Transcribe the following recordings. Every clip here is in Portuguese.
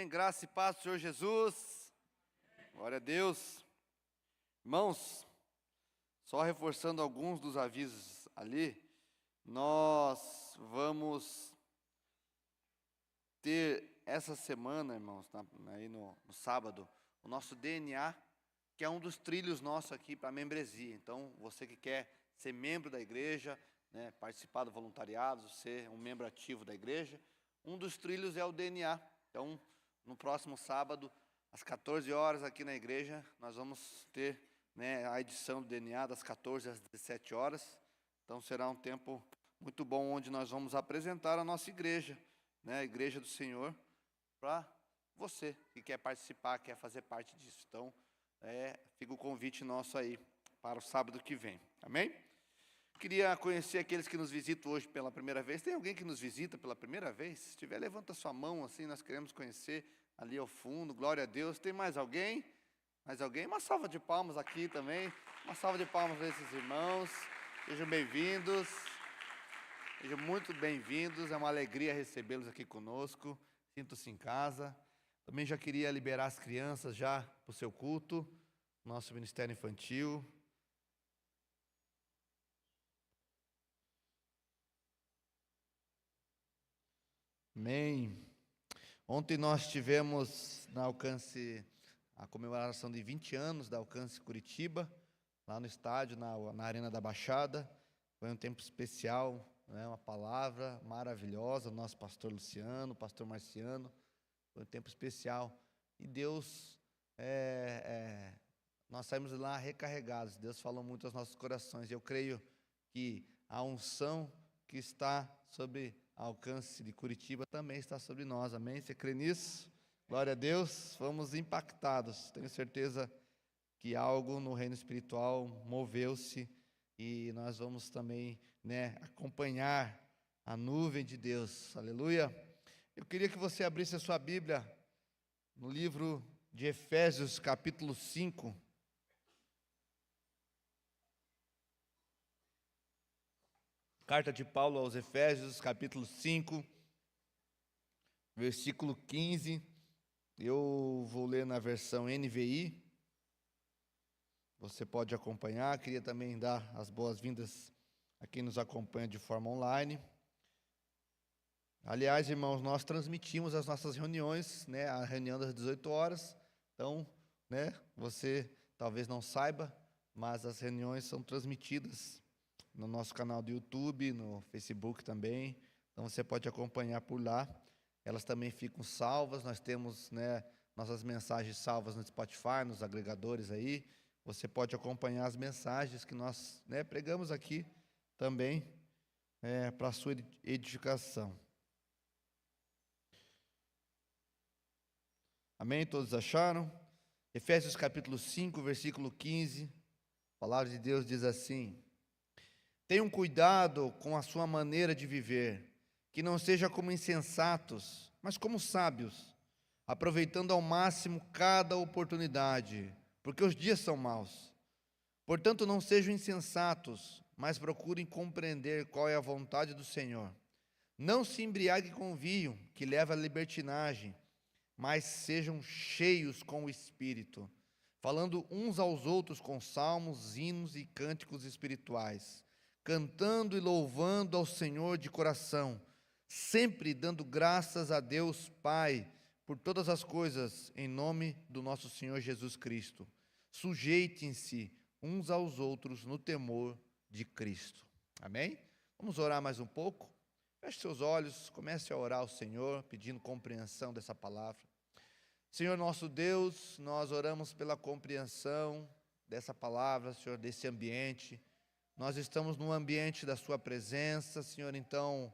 Amém. Graça e paz do Senhor Jesus. Glória a Deus. Irmãos, só reforçando alguns dos avisos ali, nós vamos ter essa semana, irmãos, aí no sábado, o nosso DNA, que é um dos trilhos nossos aqui para a membresia. Então, você que quer ser membro da igreja, né, participar do voluntariado, ser um membro ativo da igreja, um dos trilhos é o DNA. Então, no próximo sábado, às 14 horas aqui na igreja, nós vamos ter, né, a edição do DNA das 14 às 17 horas. Então, será um tempo muito bom, onde nós vamos apresentar a nossa igreja, né, a igreja do Senhor, para você que quer participar, quer fazer parte disso. Então, fica o convite nosso aí para o sábado que vem. Amém? Queria conhecer aqueles que nos visitam hoje pela primeira vez. Tem alguém que nos visita pela primeira vez? Se tiver, levanta sua mão, assim, nós queremos conhecer ali ao fundo. Glória a Deus. Tem mais alguém? Mais alguém? Uma salva de palmas aqui também. Uma salva de palmas para esses irmãos. Sejam bem-vindos. Sejam muito bem-vindos. É uma alegria recebê-los aqui conosco. Sintam-se em casa. Também já queria liberar as crianças já para o seu culto, nosso ministério infantil. Amém. Ontem nós tivemos na Alcance a comemoração de 20 anos da Alcance Curitiba, lá no estádio, na Arena da Baixada. Foi um tempo especial, né? Uma palavra maravilhosa, o nosso pastor Luciano, pastor Marciano. Foi um tempo especial. E Deus, nós saímos de lá recarregados. Deus falou muito aos nossos corações. E eu creio que a unção que está sobre Alcance de Curitiba também está sobre nós, amém? Você crê nisso? Glória a Deus, fomos impactados. Tenho certeza que algo no reino espiritual moveu-se e nós vamos também, né, acompanhar a nuvem de Deus, aleluia. Eu queria que você abrisse a sua Bíblia no livro de Efésios, capítulo 5. Carta de Paulo aos Efésios, capítulo 5, versículo 15. Eu vou ler na versão NVI. Você pode acompanhar. Queria também dar as boas-vindas a quem nos acompanha de forma online. Aliás, irmãos, nós transmitimos as nossas reuniões, né, a reunião das 18 horas. Então, né, você talvez não saiba, mas as reuniões são transmitidas no nosso canal do YouTube, no Facebook também. Então você pode acompanhar por lá. Elas também ficam salvas. Nós temos, né, nossas mensagens salvas no Spotify, nos agregadores aí. Você pode acompanhar as mensagens que nós, né, pregamos aqui também, para a sua edificação. Amém? Todos acharam? Efésios capítulo 5, versículo 15. A palavra de Deus diz assim: tenham cuidado com a sua maneira de viver, que não seja como insensatos, mas como sábios, aproveitando ao máximo cada oportunidade, porque os dias são maus. Portanto, não sejam insensatos, mas procurem compreender qual é a vontade do Senhor. Não se embriaguem com vinho, que leva à libertinagem, mas sejam cheios com o Espírito, falando uns aos outros com salmos, hinos e cânticos espirituais, cantando e louvando ao Senhor de coração, sempre dando graças a Deus Pai por todas as coisas, em nome do nosso Senhor Jesus Cristo. Sujeitem-se uns aos outros no temor de Cristo. Amém? Vamos orar mais um pouco? Feche seus olhos, comece a orar ao Senhor, pedindo compreensão dessa palavra. Senhor nosso Deus, nós oramos pela compreensão dessa palavra, Senhor, desse ambiente. Nós estamos no ambiente da sua presença, Senhor, então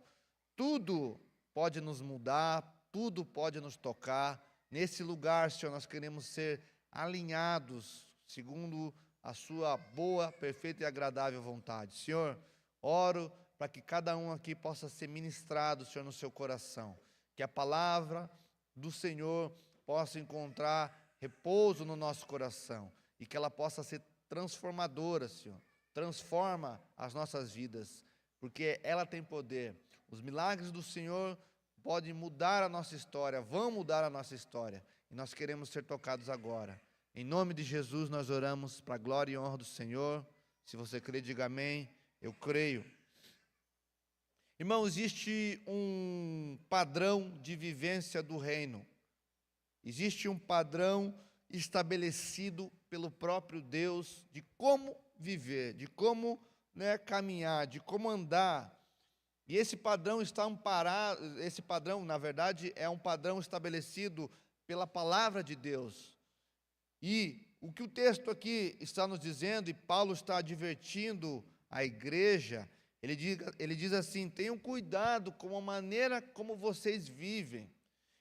tudo pode nos mudar, tudo pode nos tocar. Nesse lugar, Senhor, nós queremos ser alinhados segundo a sua boa, perfeita e agradável vontade. Senhor, oro para que cada um aqui possa ser ministrado, Senhor, no seu coração. Que a palavra do Senhor possa encontrar repouso no nosso coração e que ela possa ser transformadora, Senhor. Transforma as nossas vidas, porque ela tem poder. Os milagres do Senhor podem mudar a nossa história, vão mudar a nossa história. E nós queremos ser tocados agora. Em nome de Jesus nós oramos para a glória e honra do Senhor. Se você crê, diga amém. Eu creio. Irmão, existe um padrão de vivência do reino. Existe um padrão estabelecido pelo próprio Deus de como viver, de como caminhar, de como andar. E esse padrão esse padrão, na verdade, é um padrão estabelecido pela palavra de Deus. E o que o texto aqui está nos dizendo, e Paulo está advertindo a igreja, ele diz assim: tenham cuidado com a maneira como vocês vivem.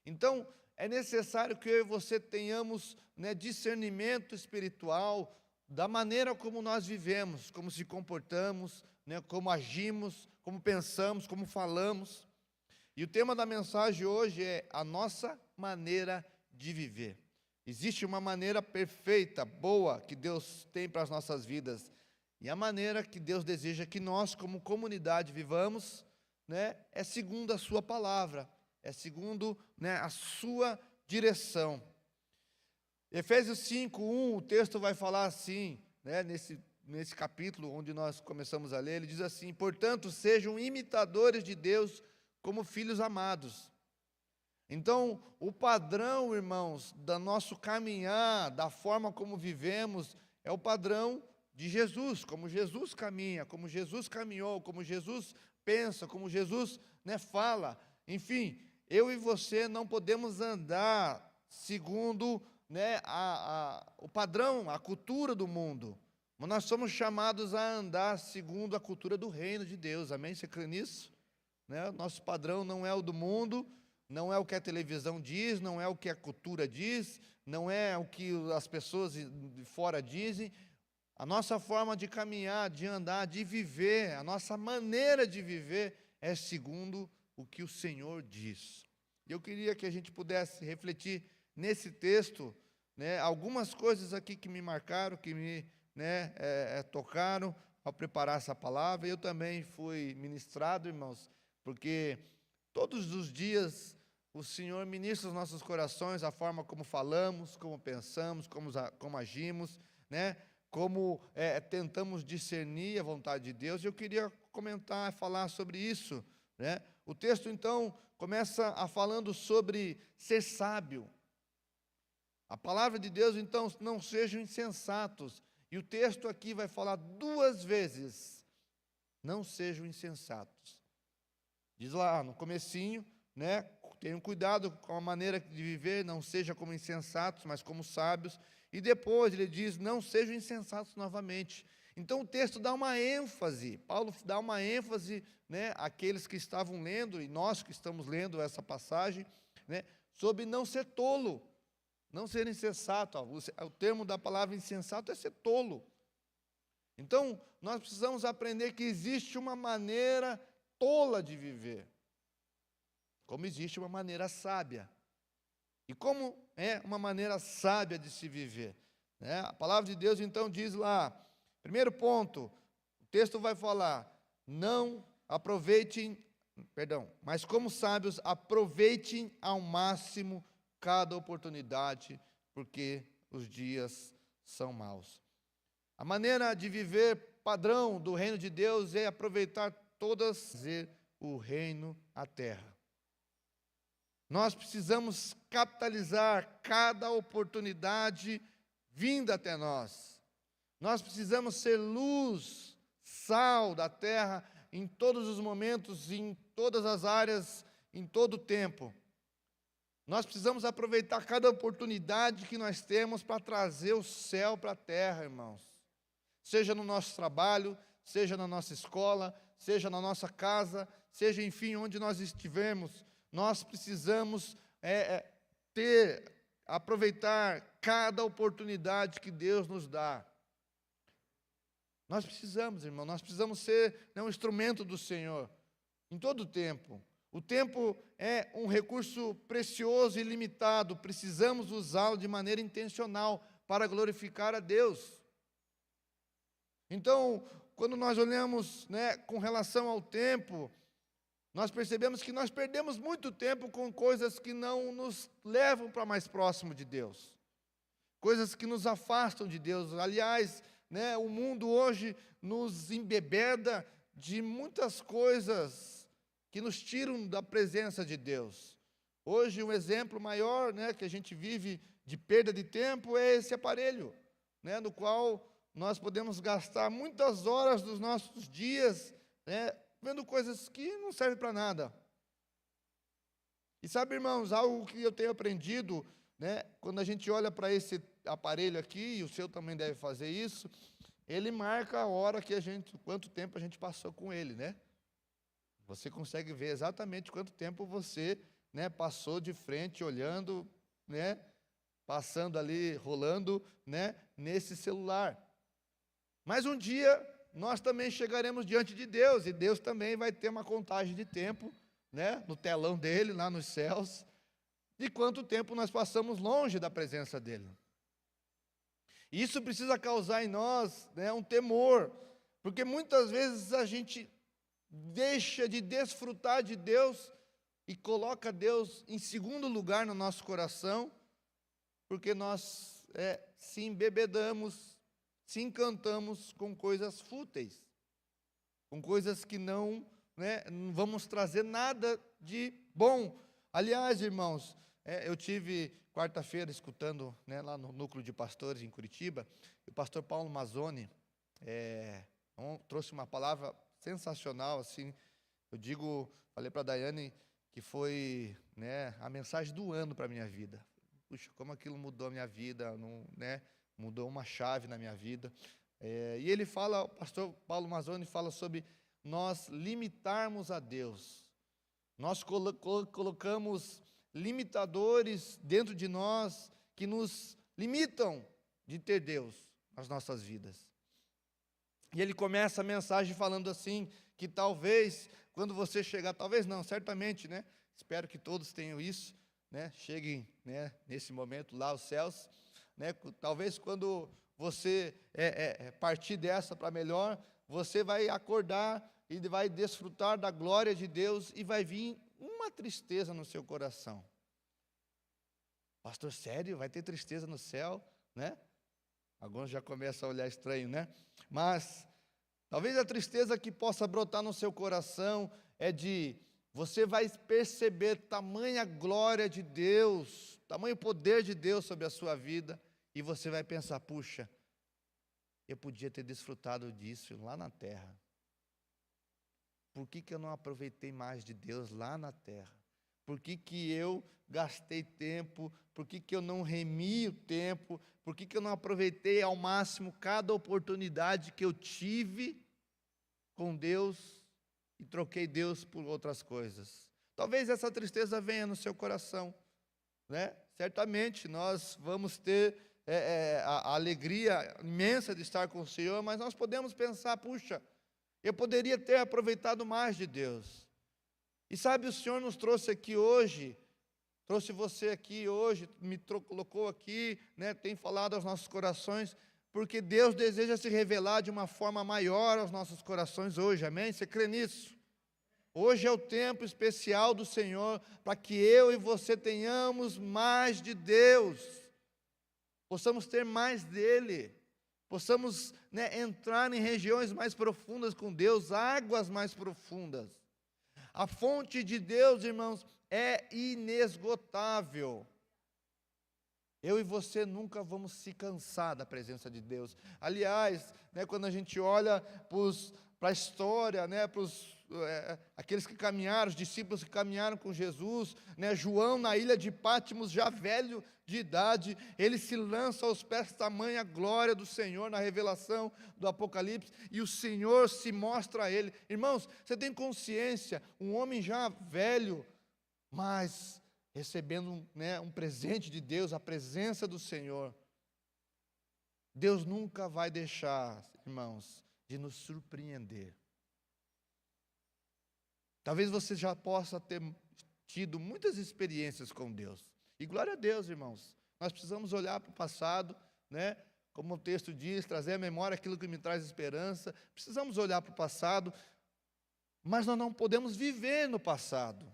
Então, é necessário que eu e você tenhamos discernimento espiritual da maneira como nós vivemos, como se comportamos, como agimos, como pensamos, como falamos. E o tema da mensagem hoje é a nossa maneira de viver. Existe uma maneira perfeita, boa, que Deus tem para as nossas vidas. E a maneira que Deus deseja que nós, como comunidade, vivamos, é segundo a sua palavra, é segundo a sua direção. Efésios 5:1, o texto vai falar assim, nesse capítulo onde nós começamos a ler, ele diz assim: portanto, sejam imitadores de Deus como filhos amados. Então, o padrão, irmãos, do nosso caminhar, da forma como vivemos, é o padrão de Jesus, como Jesus caminha, como Jesus caminhou, como Jesus pensa, como Jesus fala. Enfim, eu e você não podemos andar segundo o padrão, a cultura do mundo, mas nós somos chamados a andar segundo a cultura do reino de Deus. Amém? Você crê nisso? Nosso padrão não é o do mundo, não é o que a televisão diz, não é o que a cultura diz, não é o que as pessoas de fora dizem. A nossa forma de caminhar, de andar, de viver, a nossa maneira de viver é segundo o que o Senhor diz. E eu queria que a gente pudesse refletir nesse texto, algumas coisas aqui que me marcaram, que me tocaram ao preparar essa palavra. Eu também fui ministrado, irmãos, porque todos os dias o Senhor ministra os nossos corações, a forma como falamos, como pensamos, como agimos, como tentamos discernir a vontade de Deus. Eu queria comentar, falar sobre isso. O texto, então, começa falando sobre ser sábio. A palavra de Deus, então, não sejam insensatos. E o texto aqui vai falar 2 vezes, não sejam insensatos. Diz lá no comecinho, tenham cuidado com a maneira de viver, não seja como insensatos, mas como sábios. E depois ele diz, não sejam insensatos novamente. Então o texto dá uma ênfase, Paulo dá uma ênfase, àqueles que estavam lendo, e nós que estamos lendo essa passagem, sobre não ser tolo, não ser insensato. O termo da palavra insensato é ser tolo. Então nós precisamos aprender que existe uma maneira tola de viver, como existe uma maneira sábia. E como é uma maneira sábia de se viver? A palavra de Deus, então, diz lá, primeiro ponto, o texto vai falar, mas como sábios, aproveitem ao máximo cada oportunidade, porque os dias são maus. A maneira de viver padrão do reino de Deus é aproveitar trazer o reino à terra. Nós precisamos capitalizar cada oportunidade vinda até nós. Nós precisamos ser luz, sal da terra em todos os momentos, em todas as áreas, em todo o tempo. Nós precisamos aproveitar cada oportunidade que nós temos para trazer o céu para a terra, irmãos. Seja no nosso trabalho, seja na nossa escola, seja na nossa casa, seja, enfim, onde nós estivermos. Nós precisamos aproveitar cada oportunidade que Deus nos dá. Nós precisamos, irmão, nós precisamos ser um instrumento do Senhor em todo o tempo. O tempo é um recurso precioso e limitado, precisamos usá-lo de maneira intencional para glorificar a Deus. Então, quando nós olhamos com relação ao tempo, nós percebemos que nós perdemos muito tempo com coisas que não nos levam para mais próximo de Deus, coisas que nos afastam de Deus. Aliás, né, o mundo hoje nos embebeda de muitas coisas que nos tiram da presença de Deus. Hoje, um exemplo maior, né, que a gente vive de perda de tempo é esse aparelho, né, no qual nós podemos gastar muitas horas dos nossos dias, né, vendo coisas que não servem para nada. E sabe, irmãos, algo que eu tenho aprendido, né, quando a gente olha para esse aparelho aqui, e o seu também deve fazer isso, ele marca a hora que quanto tempo a gente passou com ele, né? Você consegue ver exatamente quanto tempo você, né, passou de frente, olhando, né, passando ali, rolando, né, nesse celular. Mas um dia nós também chegaremos diante de Deus, e Deus também vai ter uma contagem de tempo, né, no telão dele, lá nos céus, de quanto tempo nós passamos longe da presença dele. Isso precisa causar em nós, né, um temor, porque muitas vezes a gente deixa de desfrutar de Deus e coloca Deus em segundo lugar no nosso coração, porque nós se embebedamos, se encantamos com coisas fúteis, com coisas que não vamos trazer nada de bom. Aliás, irmãos, eu tive quarta-feira escutando, né, lá no Núcleo de Pastores em Curitiba, o pastor Paulo Mazzoni trouxe uma palavra sensacional, assim, falei para a Daiane que foi, né, a mensagem do ano para a minha vida. Puxa, como aquilo mudou a minha vida, né, mudou uma chave na minha vida. E ele fala, o pastor Paulo Mazzoni fala sobre nós limitarmos a Deus. Nós colocamos limitadores dentro de nós que nos limitam de ter Deus nas nossas vidas. E ele começa a mensagem falando assim, que talvez, quando você chegar, talvez não, certamente, né? Espero que todos tenham isso, né? Cheguem, né, nesse momento lá aos céus, né? Talvez quando você partir dessa para melhor, você vai acordar e vai desfrutar da glória de Deus e vai vir uma tristeza no seu coração. Pastor, sério? Vai ter tristeza no céu, né? Alguns já começam a olhar estranho, né? Mas talvez a tristeza que possa brotar no seu coração é de você vai perceber tamanha glória de Deus, tamanho poder de Deus sobre a sua vida, e você vai pensar, puxa, eu podia ter desfrutado disso lá na terra. Por que eu não aproveitei mais de Deus lá na terra? Por que eu gastei tempo? Por que eu não remi o tempo? Por que eu não aproveitei ao máximo cada oportunidade que eu tive com Deus e troquei Deus por outras coisas? Talvez essa tristeza venha no seu coração, né? Certamente nós vamos ter a alegria imensa de estar com o Senhor, mas nós podemos pensar, puxa, eu poderia ter aproveitado mais de Deus. E sabe, o Senhor nos trouxe aqui hoje, trouxe você aqui hoje, me colocou aqui, né, tem falado aos nossos corações, porque Deus deseja se revelar de uma forma maior aos nossos corações hoje, amém? Você crê nisso? Hoje é o tempo especial do Senhor, para que eu e você tenhamos mais de Deus, possamos ter mais dEle, possamos, né, entrar em regiões mais profundas com Deus, águas mais profundas. A fonte de Deus, irmãos, é inesgotável. Eu e você nunca vamos se cansar da presença de Deus. Aliás, né, quando a gente olha para a história, né, aqueles que caminharam, os discípulos que caminharam com Jesus, né, João na ilha de Pátimos, já velho de idade, ele se lança aos pés tamanha glória do Senhor na revelação do Apocalipse, e o Senhor se mostra a ele. Irmãos, você tem consciência, um homem já velho, mas recebendo, né, um presente de Deus, a presença do Senhor. Deus nunca vai deixar, irmãos, de nos surpreender. Talvez você já possa ter tido muitas experiências com Deus. E glória a Deus, irmãos. Nós precisamos olhar para o passado, né? Como o texto diz, trazer à memória aquilo que me traz esperança. Precisamos olhar para o passado. Mas nós não podemos viver no passado.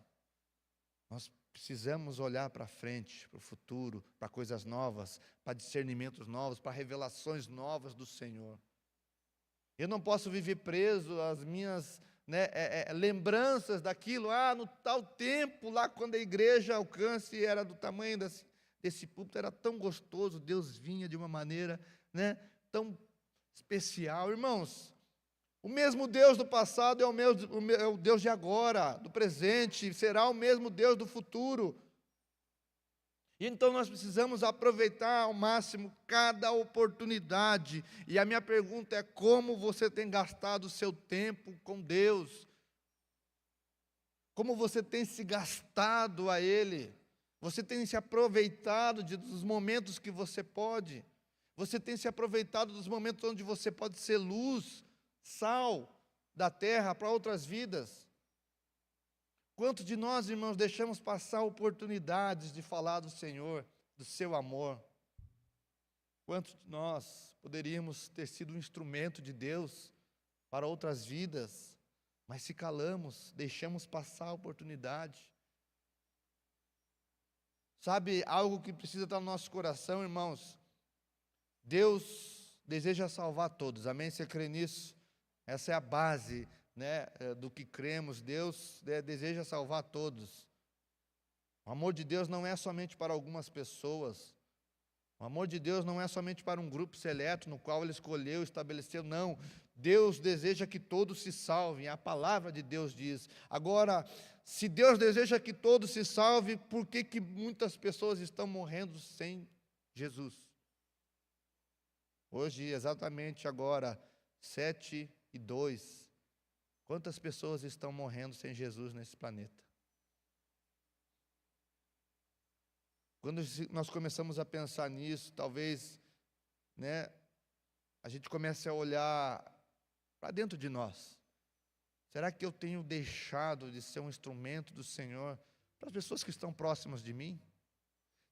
Nós precisamos olhar para frente, para o futuro, para coisas novas, para discernimentos novos, para revelações novas do Senhor. Eu não posso viver preso às minhas lembranças daquilo, no tal tempo, lá quando a igreja alcance era do tamanho desse púlpito, era tão gostoso, Deus vinha de uma maneira tão especial. Irmãos, o mesmo Deus do passado é o Deus de agora, do presente, será o mesmo Deus do futuro. E então nós precisamos aproveitar ao máximo cada oportunidade. E a minha pergunta é: como você tem gastado o seu tempo com Deus? Como você tem se gastado a Ele? Você tem se aproveitado dos momentos que você pode? Você tem se aproveitado dos momentos onde você pode ser luz, sal da terra para outras vidas? Quantos de nós, irmãos, deixamos passar oportunidades de falar do Senhor, do seu amor? Quantos de nós poderíamos ter sido um instrumento de Deus para outras vidas, mas se calamos, deixamos passar a oportunidade? Sabe, algo que precisa estar no nosso coração, irmãos? Deus deseja salvar todos, amém? Você crê nisso? Essa é a base do que cremos. Deus deseja salvar todos. O amor de Deus não é somente para algumas pessoas. O amor de Deus não é somente para um grupo seleto no qual Ele escolheu, estabeleceu, não. Deus deseja que todos se salvem, a palavra de Deus diz. Agora, se Deus deseja que todos se salvem, por que muitas pessoas estão morrendo sem Jesus? Hoje, exatamente agora, 7:02, quantas pessoas estão morrendo sem Jesus nesse planeta? Quando nós começamos a pensar nisso, talvez a gente comece a olhar para dentro de nós. Será que eu tenho deixado de ser um instrumento do Senhor para as pessoas que estão próximas de mim?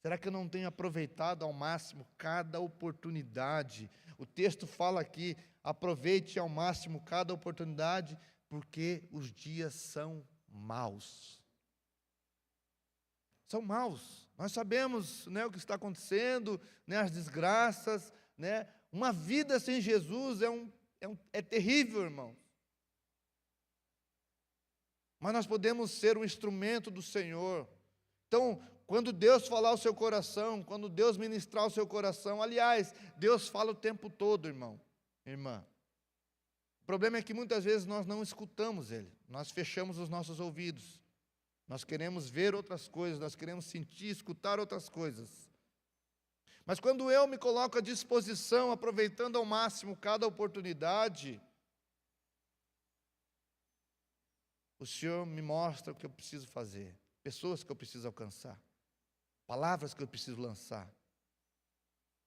Será que eu não tenho aproveitado ao máximo cada oportunidade? O texto fala aqui: aproveite ao máximo cada oportunidade, porque os dias são maus. São maus. Nós sabemos o que está acontecendo, as desgraças. Uma vida sem Jesus é terrível, irmão. Mas nós podemos ser um instrumento do Senhor. Então, quando Deus falar ao seu coração, quando Deus ministrar ao seu coração, aliás, Deus fala o tempo todo, irmão, irmã. O problema é que muitas vezes nós não escutamos Ele, nós fechamos os nossos ouvidos, nós queremos ver outras coisas, nós queremos sentir, escutar outras coisas. Mas quando eu me coloco à disposição, aproveitando ao máximo cada oportunidade, o Senhor me mostra o que eu preciso fazer, pessoas que eu preciso alcançar, palavras que eu preciso lançar.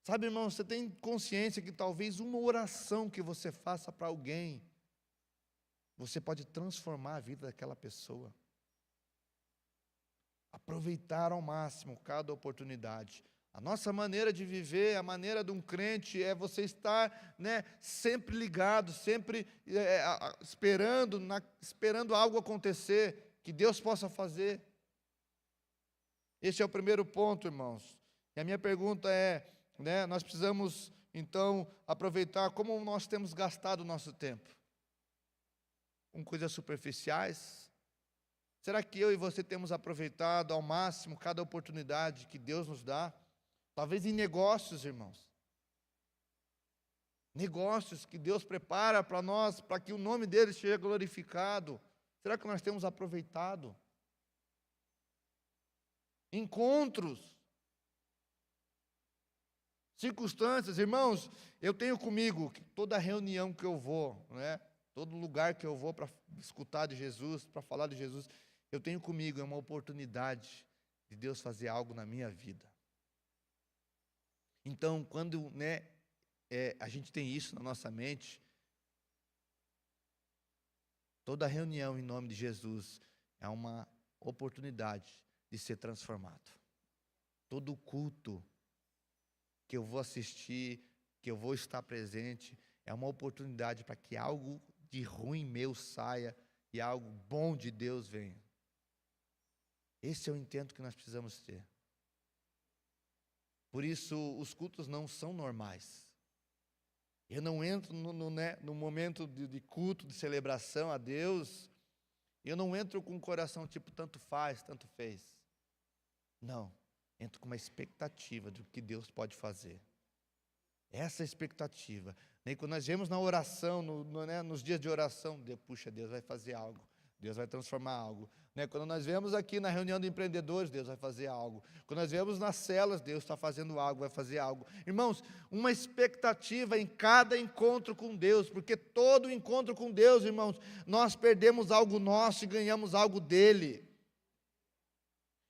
Sabe, irmão, você tem consciência que talvez uma oração que você faça para alguém, você pode transformar a vida daquela pessoa. Aproveitar ao máximo cada oportunidade. A nossa maneira de viver, a maneira de um crente é você estar sempre ligado, sempre esperando algo acontecer, que Deus possa fazer. Esse é o primeiro ponto, irmãos. E a minha pergunta é, nós precisamos, então, aproveitar como nós temos gastado o nosso tempo. Com coisas superficiais? Será que eu e você temos aproveitado ao máximo cada oportunidade que Deus nos dá? Talvez em negócios, irmãos. Negócios que Deus prepara para nós, para que o nome dele seja glorificado. Será que nós temos aproveitado? Encontros, circunstâncias, irmãos, eu tenho comigo que toda reunião que eu vou, todo lugar que eu vou para escutar de Jesus, para falar de Jesus, eu tenho comigo, é uma oportunidade de Deus fazer algo na minha vida. Então, quando a gente tem isso na nossa mente, toda reunião em nome de Jesus é uma oportunidade de ser transformado. Todo culto que eu vou assistir, que eu vou estar presente, é uma oportunidade para que algo de ruim meu saia e algo bom de Deus venha. Esse é o intento que nós precisamos ter. Por isso, os cultos não são normais. Eu não entro no momento de culto, de celebração a Deus, eu não entro com o coração tipo, tanto faz, tanto fez. Não, entro com uma expectativa do que Deus pode fazer. Essa é a expectativa. E quando nós vemos na oração, nos dias de oração, puxa, Deus vai fazer algo, Deus vai transformar algo. Quando nós vemos aqui na reunião de empreendedores, Deus vai fazer algo. Quando nós vemos nas celas, Deus está fazendo algo, vai fazer algo. Irmãos, uma expectativa em cada encontro com Deus, porque todo encontro com Deus, irmãos, nós perdemos algo nosso e ganhamos algo dele.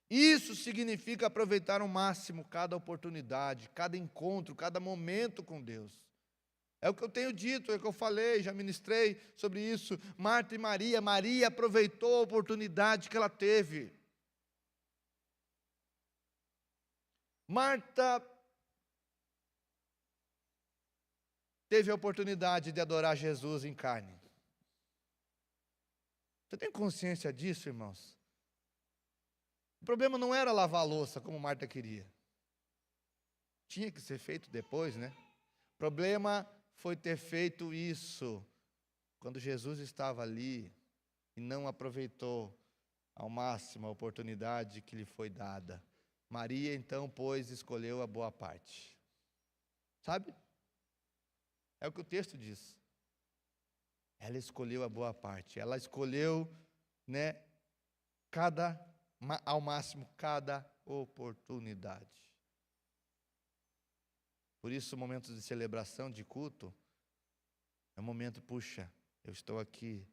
Isso significa aproveitar ao máximo cada oportunidade, cada encontro, cada momento com Deus. É o que eu tenho dito, é o que eu falei, já ministrei sobre isso. Marta e Maria, Maria aproveitou a oportunidade que ela teve. Marta teve a oportunidade de adorar Jesus em carne. Você tem consciência disso, irmãos? O problema não era lavar a louça, como Marta queria. Tinha que ser feito depois, né? O problema foi ter feito isso quando Jesus estava ali e não aproveitou ao máximo a oportunidade que lhe foi dada. Maria, então, pois, escolheu a boa parte. Sabe? É o que o texto diz. Ela escolheu a boa parte. Ela escolheu, ao máximo, cada oportunidade. Por isso, momentos de celebração, de culto, é um momento, puxa, eu estou aqui,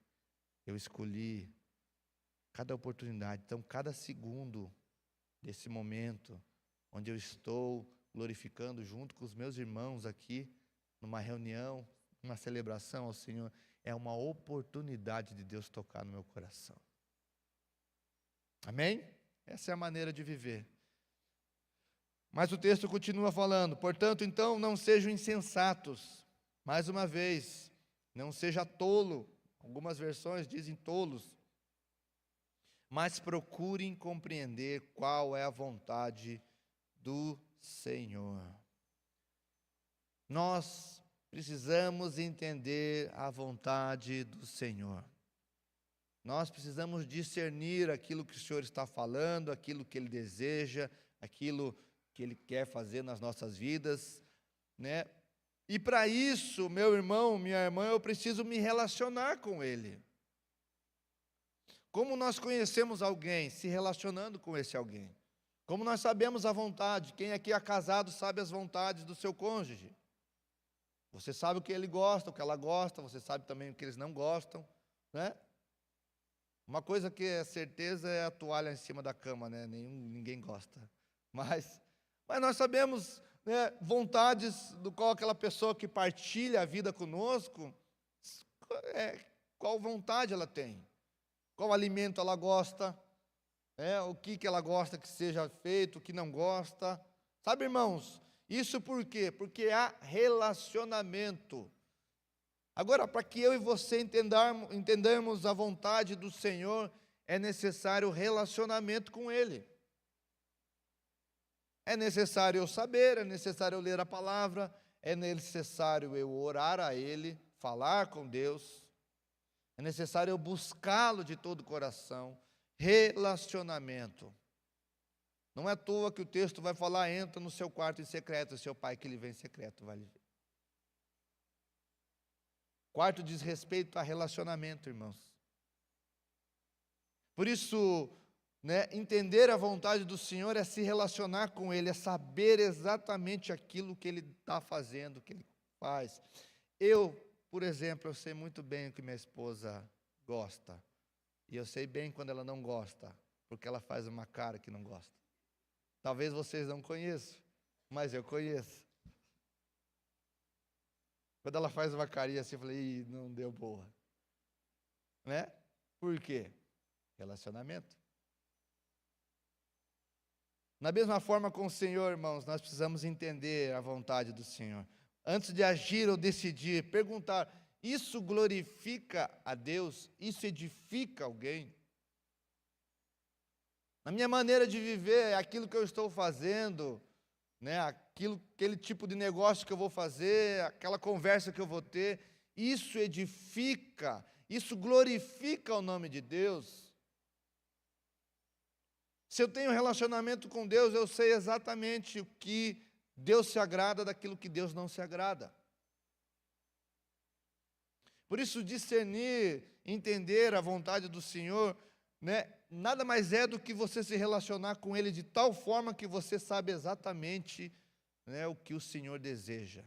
eu escolhi cada oportunidade. Então, cada segundo desse momento, onde eu estou glorificando junto com os meus irmãos aqui, numa reunião, uma celebração ao Senhor, é uma oportunidade de Deus tocar no meu coração. Amém? Essa é a maneira de viver. Mas o texto continua falando, portanto, então, não sejam insensatos. Mais uma vez, não seja tolo. Algumas versões dizem tolos. Mas procurem compreender qual é a vontade do Senhor. Nós precisamos entender a vontade do Senhor. Nós precisamos discernir aquilo que o Senhor está falando, aquilo que Ele deseja, aquilo que Ele quer fazer nas nossas vidas, E para isso, meu irmão, minha irmã, eu preciso me relacionar com Ele. Como nós conhecemos alguém? Se relacionando com esse alguém. Como nós sabemos a vontade? Quem aqui é casado sabe as vontades do seu cônjuge. Você sabe o que ele gosta, o que ela gosta, você sabe também o que eles não gostam, Uma coisa que é certeza é a toalha em cima da cama, Ninguém gosta. Mas nós sabemos, vontades do qual aquela pessoa que partilha a vida conosco, qual vontade ela tem, qual alimento ela gosta, o que ela gosta que seja feito, o que não gosta. Sabe, irmãos, isso por quê? Porque há relacionamento. Agora, para que eu e você entendamos a vontade do Senhor, é necessário relacionamento com Ele. É necessário eu saber, é necessário eu ler a palavra, é necessário eu orar a Ele, falar com Deus, é necessário eu buscá-lo de todo o coração. Relacionamento. Não é à toa que o texto vai falar, entra no seu quarto em secreto, o seu pai que lhe vem em secreto vai lhe ver. Quarto diz respeito a relacionamento, irmãos. Por isso, entender a vontade do Senhor é se relacionar com Ele, é saber exatamente aquilo que Ele está fazendo, o que Ele faz. Eu, por exemplo, eu sei muito bem o que minha esposa gosta. E eu sei bem quando ela não gosta, porque ela faz uma cara que não gosta. Talvez vocês não conheçam, mas eu conheço. Quando ela faz uma carinha assim, eu falei, não deu boa. Por quê? Relacionamento. Da mesma forma com o Senhor, irmãos, nós precisamos entender a vontade do Senhor. Antes de agir ou decidir, perguntar, isso glorifica a Deus? Isso edifica alguém? Na minha maneira de viver, aquilo que eu estou fazendo, né, aquele tipo de negócio que eu vou fazer, aquela conversa que eu vou ter, isso edifica, isso glorifica o nome de Deus. Se eu tenho relacionamento com Deus, eu sei exatamente o que Deus se agrada daquilo que Deus não se agrada. Por isso, discernir, entender a vontade do Senhor, né, nada mais é do que você se relacionar com Ele de tal forma que você sabe exatamente, né, o que o Senhor deseja.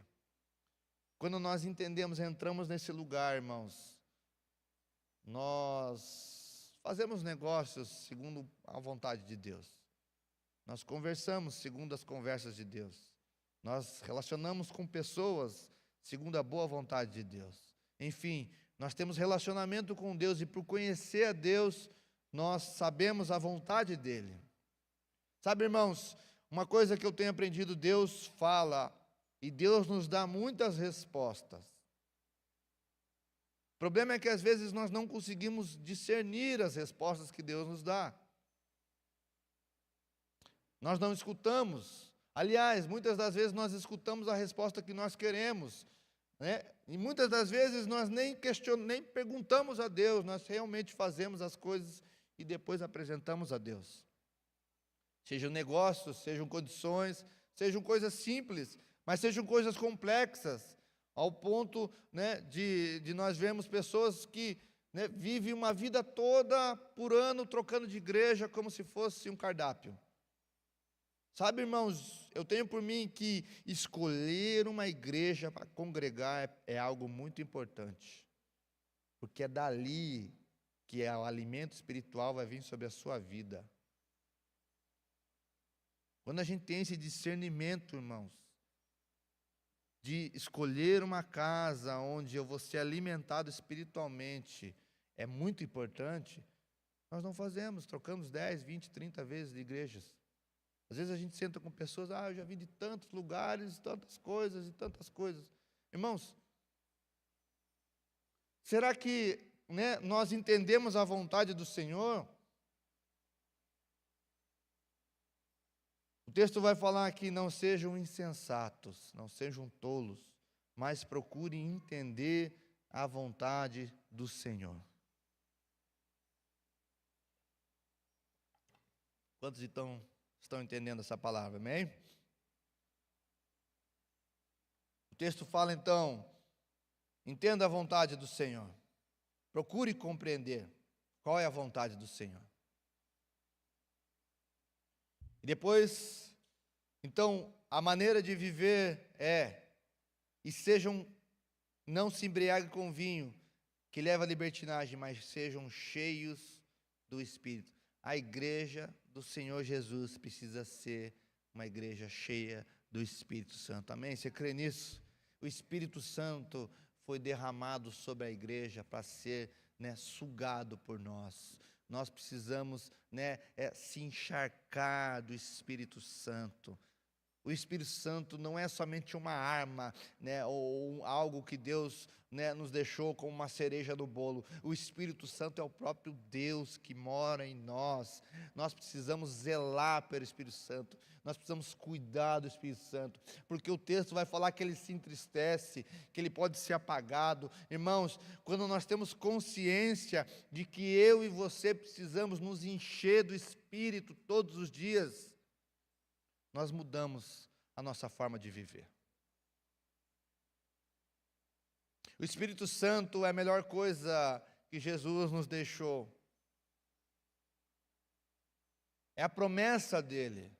Quando nós entendemos, entramos nesse lugar, irmãos, nós fazemos negócios segundo a vontade de Deus. Nós conversamos segundo as conversas de Deus. Nós relacionamos com pessoas segundo a boa vontade de Deus. Enfim, nós temos relacionamento com Deus e por conhecer a Deus, nós sabemos a vontade dEle. Sabe, irmãos, uma coisa que eu tenho aprendido, Deus fala e Deus nos dá muitas respostas. O problema é que às vezes nós não conseguimos discernir as respostas que Deus nos dá. Nós não escutamos. Aliás, muitas das vezes nós escutamos a resposta que nós queremos, né? E muitas das vezes nós nem perguntamos a Deus, nós realmente fazemos as coisas e depois apresentamos a Deus. Sejam negócios, sejam condições, sejam coisas simples, mas sejam coisas complexas, ao ponto, né, de nós vermos pessoas que, né, vivem uma vida toda por ano trocando de igreja como se fosse um cardápio. Sabe, irmãos, eu tenho por mim que escolher uma igreja para congregar é algo muito importante, porque é dali que o alimento espiritual vai vir sobre a sua vida. Quando a gente tem esse discernimento, irmãos, de escolher uma casa onde eu vou ser alimentado espiritualmente, é muito importante, nós não fazemos, trocamos 10, 20, 30 vezes de igrejas. Às vezes a gente senta com pessoas, eu já vim de tantos lugares, tantas coisas e tantas coisas. Irmãos, será que, né, nós entendemos a vontade do Senhor? O texto vai falar que não sejam insensatos, não sejam tolos, mas procurem entender a vontade do Senhor. Quantos estão entendendo essa palavra, amém? O texto fala então, entenda a vontade do Senhor, procure compreender qual é a vontade do Senhor. E depois, então, a maneira de viver não se embriaguem com vinho, que leva à libertinagem, mas sejam cheios do Espírito. A igreja do Senhor Jesus precisa ser uma igreja cheia do Espírito Santo. Amém? Você crê nisso? O Espírito Santo foi derramado sobre a igreja para ser, né, sugado por nós. Nós precisamos, né, se encharcar do Espírito Santo. O Espírito Santo não é somente uma arma, né, ou algo que Deus, né, nos deixou como uma cereja no bolo. O Espírito Santo é o próprio Deus que mora em nós. Nós precisamos zelar pelo Espírito Santo. Nós precisamos cuidar do Espírito Santo, porque o texto vai falar que ele se entristece, que ele pode ser apagado. Irmãos, quando nós temos consciência de que eu e você precisamos nos encher do Espírito todos os dias, nós mudamos a nossa forma de viver. O Espírito Santo é a melhor coisa que Jesus nos deixou. É a promessa dele.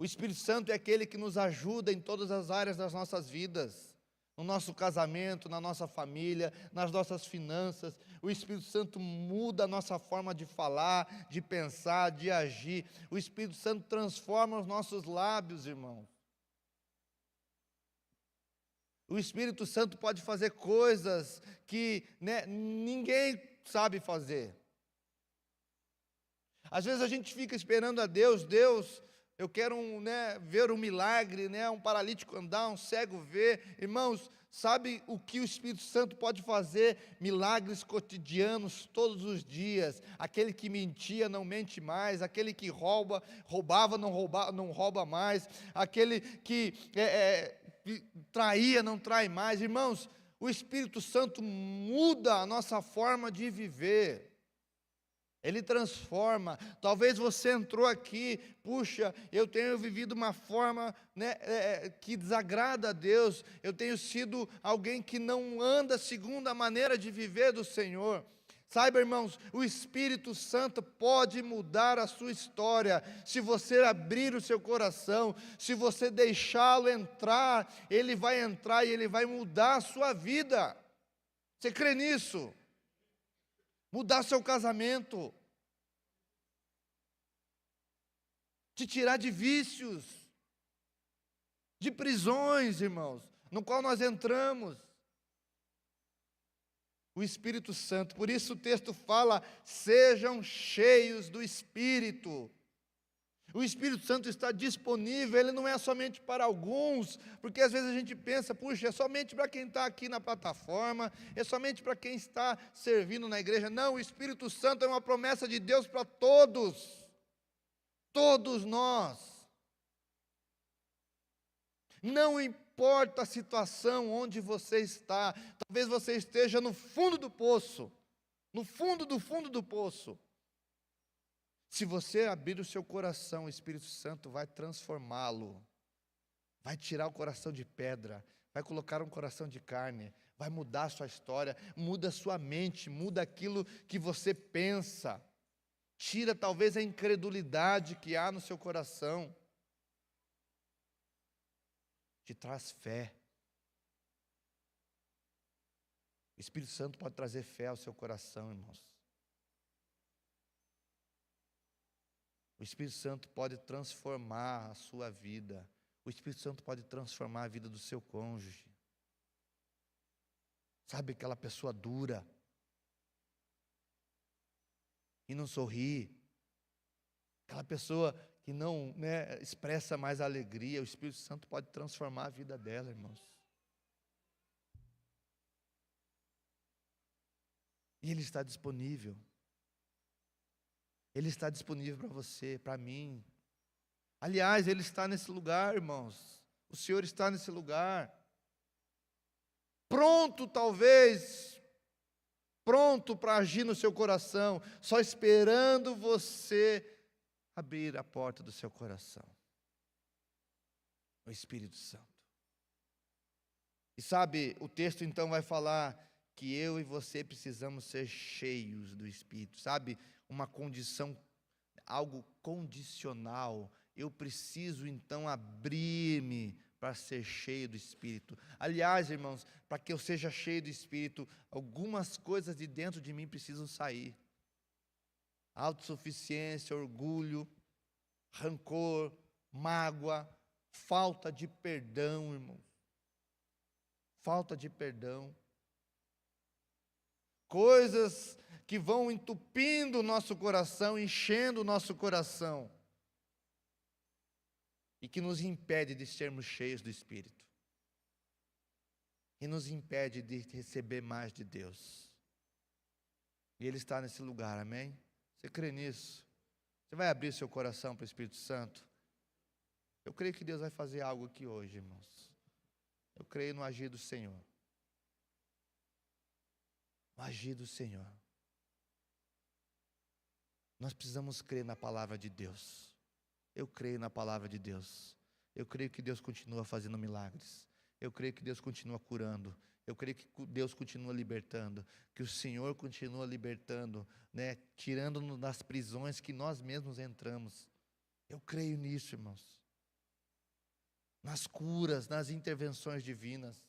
O Espírito Santo é aquele que nos ajuda em todas as áreas das nossas vidas. No nosso casamento, na nossa família, nas nossas finanças. O Espírito Santo muda a nossa forma de falar, de pensar, de agir. O Espírito Santo transforma os nossos lábios, irmãos. O Espírito Santo pode fazer coisas que, né, ninguém sabe fazer. Às vezes a gente fica esperando a Deus, eu quero ver um milagre, né, um paralítico andar, um cego ver. Irmãos, sabe o que o Espírito Santo pode fazer? Milagres cotidianos todos os dias. Aquele que mentia não mente mais, aquele que roubava não rouba mais, aquele que traía não trai mais. Irmãos, o Espírito Santo muda a nossa forma de viver. Ele transforma. Talvez você entrou aqui, puxa, eu tenho vivido uma forma, né, que desagrada a Deus, eu tenho sido alguém que não anda segundo a maneira de viver do Senhor. Saiba, irmãos, o Espírito Santo pode mudar a sua história, se você abrir o seu coração, se você deixá-lo entrar, ele vai entrar e ele vai mudar a sua vida. Você crê nisso? Mudar seu casamento, te tirar de vícios, de prisões, irmãos, no qual nós entramos. O Espírito Santo, por isso o texto fala, sejam cheios do Espírito. O Espírito Santo está disponível, ele não é somente para alguns, porque às vezes a gente pensa, puxa, é somente para quem está aqui na plataforma, é somente para quem está servindo na igreja. Não, o Espírito Santo é uma promessa de Deus para todos, todos nós. Não importa a situação onde você está, talvez você esteja no fundo do poço, no fundo do poço. Se você abrir o seu coração, o Espírito Santo vai transformá-lo, vai tirar o coração de pedra, vai colocar um coração de carne, vai mudar a sua história, muda a sua mente, muda aquilo que você pensa, tira talvez a incredulidade que há no seu coração, te traz fé. O Espírito Santo pode trazer fé ao seu coração, irmãos. O Espírito Santo pode transformar a sua vida. O Espírito Santo pode transformar a vida do seu cônjuge. Sabe aquela pessoa dura, que não sorri, aquela pessoa que não, né, expressa mais alegria. O Espírito Santo pode transformar a vida dela, irmãos. E Ele está disponível. Ele está disponível para você, para mim. Aliás, Ele está nesse lugar, irmãos. O Senhor está nesse lugar. Pronto, talvez, pronto para agir no seu coração, só esperando você abrir a porta do seu coração. O Espírito Santo. E sabe, o texto então vai falar que eu e você precisamos ser cheios do Espírito, sabe? Uma condição, algo condicional. Eu preciso então abrir-me para ser cheio do Espírito. Aliás, irmãos, para que eu seja cheio do Espírito, algumas coisas de dentro de mim precisam sair. Autossuficiência, orgulho, rancor, mágoa, falta de perdão, irmãos. Falta de perdão. Coisas que vão entupindo o nosso coração, enchendo o nosso coração, e que nos impede de sermos cheios do Espírito, e nos impede de receber mais de Deus. E Ele está nesse lugar, amém? Você crê nisso? Você vai abrir seu coração para o Espírito Santo? Eu creio que Deus vai fazer algo aqui hoje, irmãos. Eu creio no agir do Senhor. No agir do Senhor. Nós precisamos crer na palavra de Deus. Eu creio na palavra de Deus. Eu creio que Deus continua fazendo milagres. Eu creio que Deus continua curando. Eu creio que Deus continua libertando. Que o Senhor continua libertando, né? Tirando-nos das prisões que nós mesmos entramos. Eu creio nisso, irmãos. Nas curas, nas intervenções divinas.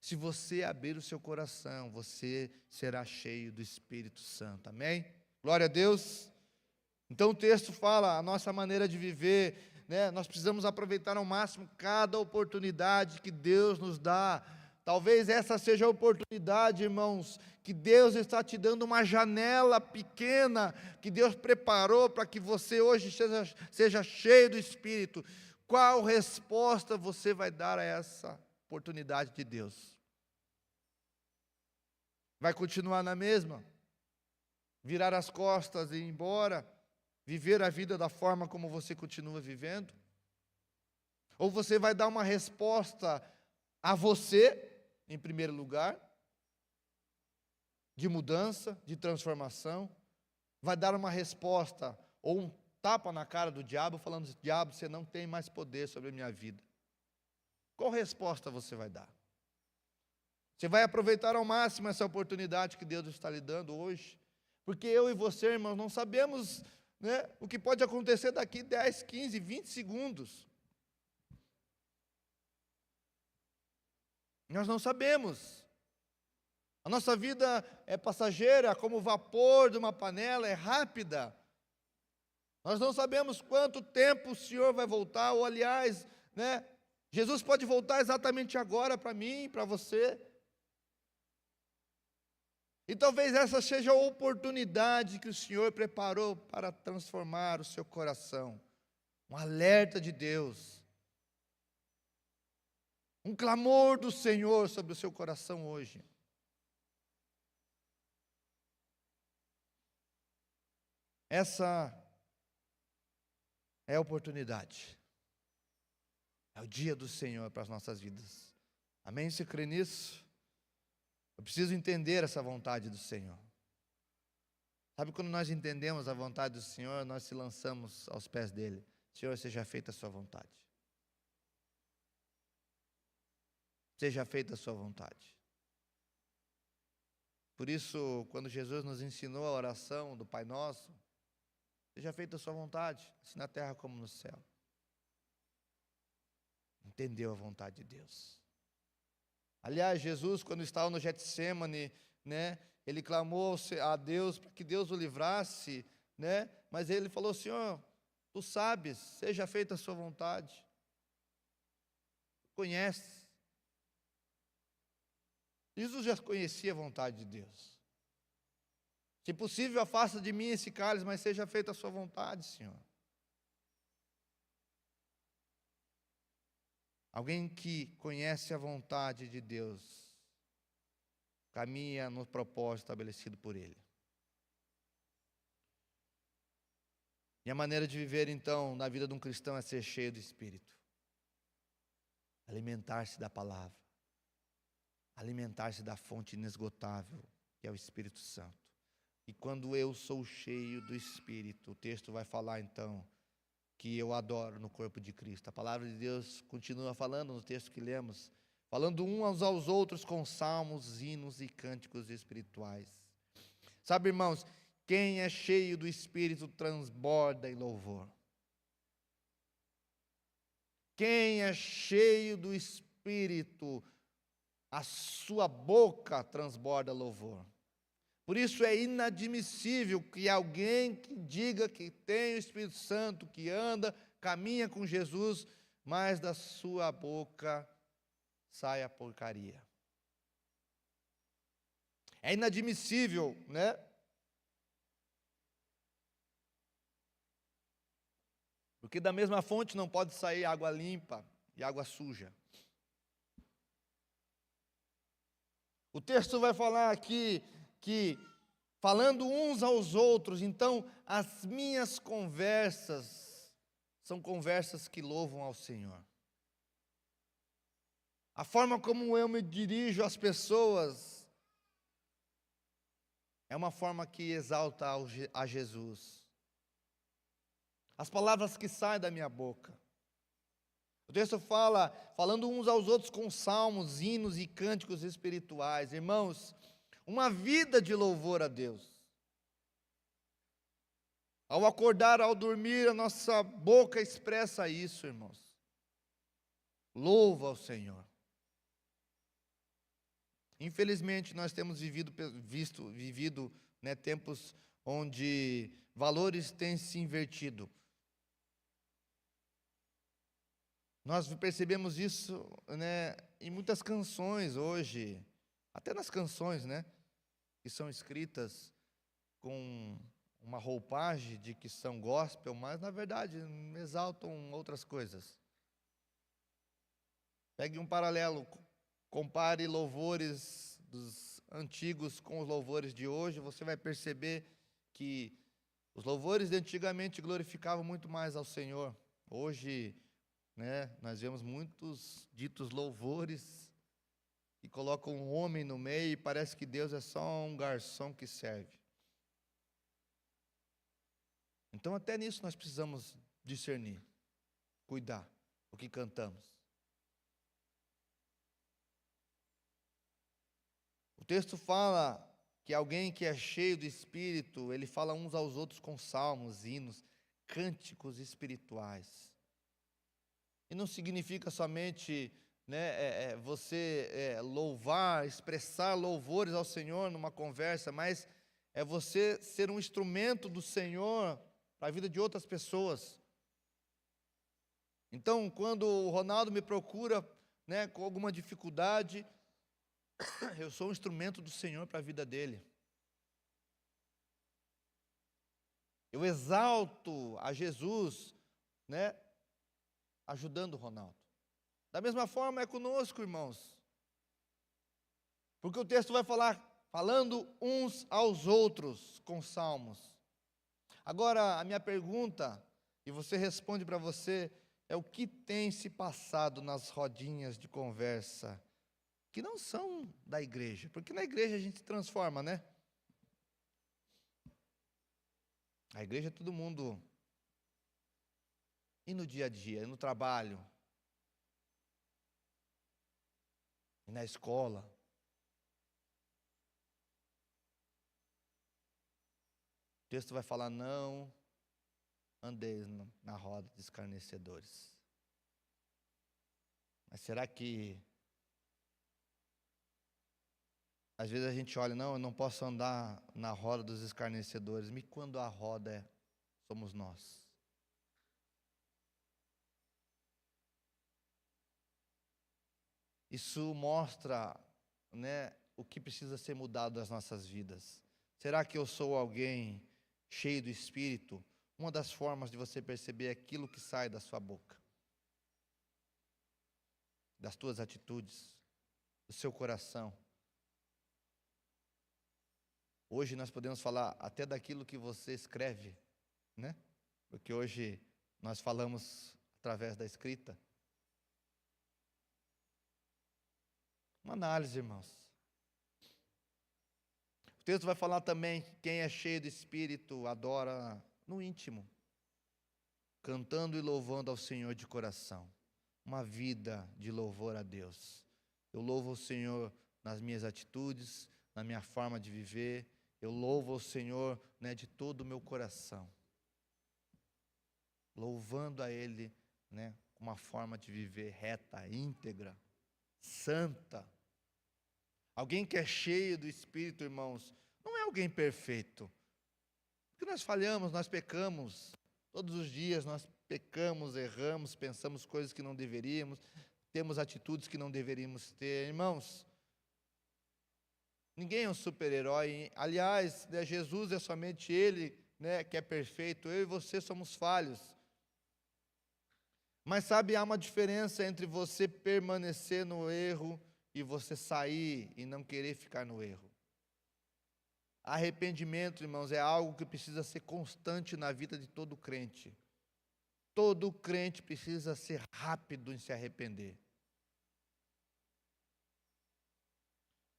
Se você abrir o seu coração, você será cheio do Espírito Santo, amém? Glória a Deus. Então o texto fala, a nossa maneira de viver, né? Nós precisamos aproveitar ao máximo cada oportunidade que Deus nos dá. Talvez essa seja a oportunidade, irmãos, que Deus está te dando, uma janela pequena, que Deus preparou para que você hoje seja cheio do Espírito. Qual resposta você vai dar a essa oportunidade de Deus? Vai continuar na mesma? Virar as costas e ir embora? Viver a vida da forma como você continua vivendo? Ou você vai dar uma resposta a você, em primeiro lugar, de mudança, de transformação? Vai dar uma resposta ou um tapa na cara do diabo, falando: diabo, você não tem mais poder sobre a minha vida? Qual resposta você vai dar? Você vai aproveitar ao máximo essa oportunidade que Deus está lhe dando hoje? Porque eu e você, irmãos, não sabemos, né, o que pode acontecer daqui 10, 15, 20 segundos. Nós não sabemos. A nossa vida é passageira, como o vapor de uma panela, é rápida. Nós não sabemos quanto tempo o Senhor vai voltar, ou aliás, né, Jesus pode voltar exatamente agora para mim, para você. E talvez essa seja a oportunidade que o Senhor preparou para transformar o seu coração. Um alerta de Deus. Um clamor do Senhor sobre o seu coração hoje. Essa é a oportunidade. É o dia do Senhor para as nossas vidas. Amém? Você crê nisso? Eu preciso entender essa vontade do Senhor. Sabe, quando nós entendemos a vontade do Senhor, nós se lançamos aos pés dele. Senhor, seja feita a sua vontade. Seja feita a sua vontade. Por isso, quando Jesus nos ensinou a oração do Pai Nosso, seja feita a sua vontade, assim na terra como no céu. Entendeu a vontade de Deus. Aliás, Jesus, quando estava no Getsêmani, né, ele clamou a Deus para que Deus o livrasse, né, mas ele falou: Senhor, tu sabes, seja feita a sua vontade. Conhece. Jesus já conhecia a vontade de Deus. Se possível, afasta de mim esse cálice, mas seja feita a sua vontade, Senhor. Alguém que conhece a vontade de Deus, caminha no propósito estabelecido por Ele. E a maneira de viver, então, na vida de um cristão é ser cheio do Espírito. Alimentar-se da palavra. Alimentar-se da fonte inesgotável, que é o Espírito Santo. E quando eu sou cheio do Espírito, o texto vai falar, então, que eu adoro no corpo de Cristo. A palavra de Deus continua falando no texto que lemos, falando uns aos outros com salmos, hinos e cânticos espirituais. Sabe, irmãos, quem é cheio do Espírito transborda em louvor. Quem é cheio do Espírito, a sua boca transborda louvor. Por isso é inadmissível que alguém que diga que tem o Espírito Santo, que anda, caminha com Jesus, mas da sua boca saia porcaria. É inadmissível, né? Porque da mesma fonte não pode sair água limpa e água suja. O texto vai falar aqui que, falando uns aos outros, então as minhas conversas são conversas que louvam ao Senhor. A forma como eu me dirijo às pessoas é uma forma que exalta a Jesus. As palavras que saem da minha boca. O texto fala, falando uns aos outros com salmos, hinos e cânticos espirituais. Irmãos, uma vida de louvor a Deus. Ao acordar, ao dormir, a nossa boca expressa isso, irmãos. Louva ao Senhor. Infelizmente, nós temos vivido, né, tempos onde valores têm se invertido. Nós percebemos isso, né, em muitas canções hoje, até nas canções, né, que são escritas com uma roupagem de que são gospel, mas na verdade exaltam outras coisas. Pegue um paralelo, compare louvores dos antigos com os louvores de hoje, você vai perceber que os louvores de antigamente glorificavam muito mais ao Senhor. Hoje, nós vemos muitos ditos louvores que colocam um homem no meio e parece que Deus é só um garçom que serve. Então, até nisso nós precisamos discernir, cuidar o que cantamos. O texto fala que alguém que é cheio do Espírito, ele fala uns aos outros com salmos, hinos, cânticos espirituais. E não significa somente você louvar, expressar louvores ao Senhor numa conversa, mas é você ser um instrumento do Senhor para a vida de outras pessoas. Então, quando o Ronaldo me procura com alguma dificuldade, eu sou um instrumento do Senhor para a vida dele. Eu exalto a Jesus, ajudando o Ronaldo. Da mesma forma é conosco, irmãos. Porque o texto vai falar, falando uns aos outros com salmos. Agora, a minha pergunta, e você responde para você, é o que tem se passado nas rodinhas de conversa que não são da igreja, porque na igreja a gente se transforma, A igreja é todo mundo. E no dia a dia, e no trabalho, e na escola. O texto vai falar, não andeis na roda de escarnecedores. Mas será que às vezes a gente olha, não, eu não posso andar na roda dos escarnecedores. Mas quando a roda somos nós? Isso mostra, o que precisa ser mudado das nossas vidas. Será que eu sou alguém cheio do Espírito? Uma das formas de você perceber é aquilo que sai da sua boca, das tuas atitudes, do seu coração. Hoje nós podemos falar até daquilo que você escreve, Porque hoje nós falamos através da escrita. Uma análise, irmãos. O texto vai falar também que quem é cheio do Espírito adora no íntimo, cantando e louvando ao Senhor de coração. Uma vida de louvor a Deus. Eu louvo o Senhor nas minhas atitudes, na minha forma de viver. Eu louvo o Senhor, de todo o meu coração. Louvando a Ele, com uma forma de viver reta, íntegra, santa. Alguém que é cheio do Espírito, irmãos, não é alguém perfeito. Porque nós falhamos, nós pecamos. Todos os dias nós pecamos, erramos, pensamos coisas que não deveríamos, temos atitudes que não deveríamos ter. Irmãos, ninguém é um super-herói. Aliás, Jesus é somente Ele, que é perfeito. Eu e você somos falhos. Mas sabe, há uma diferença entre você permanecer no erro e você sair e não querer ficar no erro. Arrependimento, irmãos, é algo que precisa ser constante na vida de todo crente. Todo crente precisa ser rápido em se arrepender.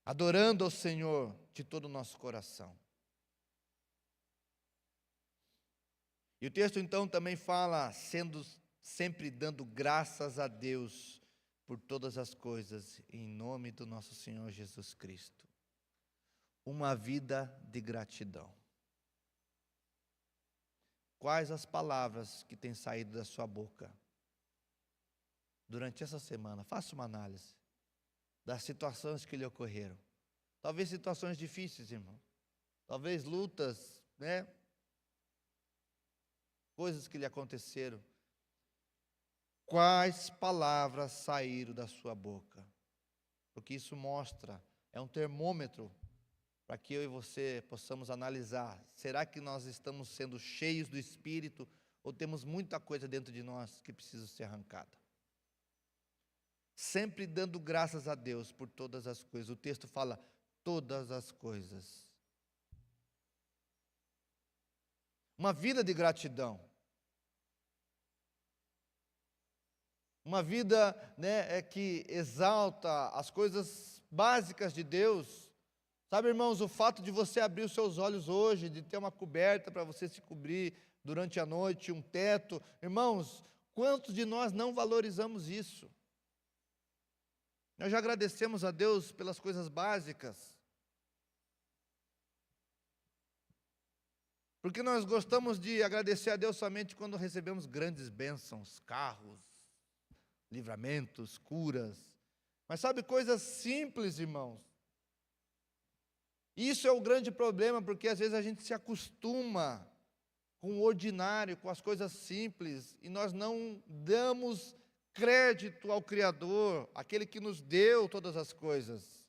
Adorando ao Senhor de todo o nosso coração. E o texto então também fala, sempre dando graças a Deus por todas as coisas, em nome do nosso Senhor Jesus Cristo. Uma vida de gratidão. Quais as palavras que têm saído da sua boca durante essa semana? Faça uma análise das situações que lhe ocorreram. Talvez situações difíceis, irmão. Talvez lutas, Coisas que lhe aconteceram. Quais palavras saíram da sua boca? Porque isso mostra, é um termômetro para que eu e você possamos analisar. Será que nós estamos sendo cheios do Espírito ou temos muita coisa dentro de nós que precisa ser arrancada? sempre dando graças a Deus por todas as coisas. O texto fala todas as coisas. Uma vida de gratidão. Uma vida, que exalta as coisas básicas de Deus. Sabe, irmãos, o fato de você abrir os seus olhos hoje, de ter uma coberta para você se cobrir durante a noite, um teto. Irmãos, quantos de nós não valorizamos isso? Nós já agradecemos a Deus pelas coisas básicas. Porque nós gostamos de agradecer a Deus somente quando recebemos grandes bênçãos, carros, livramentos, curas. Mas sabe, coisas simples, irmãos. Isso é o grande problema, porque às vezes a gente se acostuma com o ordinário, com as coisas simples, e nós não damos crédito ao Criador, aquele que nos deu todas as coisas.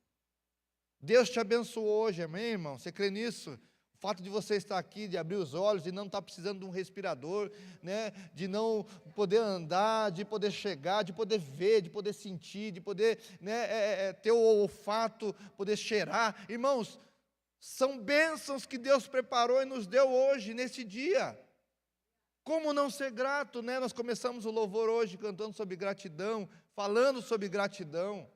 Deus te abençoou hoje, amém, irmão? Você crê nisso? O fato de você estar aqui, de abrir os olhos, de não estar precisando de um respirador, de não poder andar, de poder chegar, de poder ver, de poder sentir, de poder ter o olfato, poder cheirar. Irmãos, são bênçãos que Deus preparou e nos deu hoje, nesse dia. Como não ser grato, Nós começamos o louvor hoje cantando sobre gratidão, falando sobre gratidão.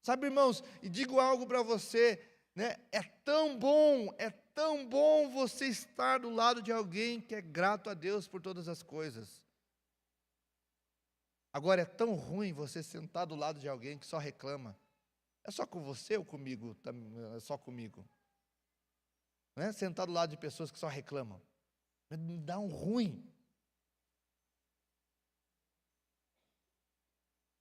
Sabe, irmãos, e digo algo para você, é tão bom você estar do lado de alguém que é grato a Deus por todas as coisas. Agora, é tão ruim você sentar do lado de alguém que só reclama. É só com você ou comigo? É só comigo. Sentar do lado de pessoas que só reclamam. Me dá um ruim.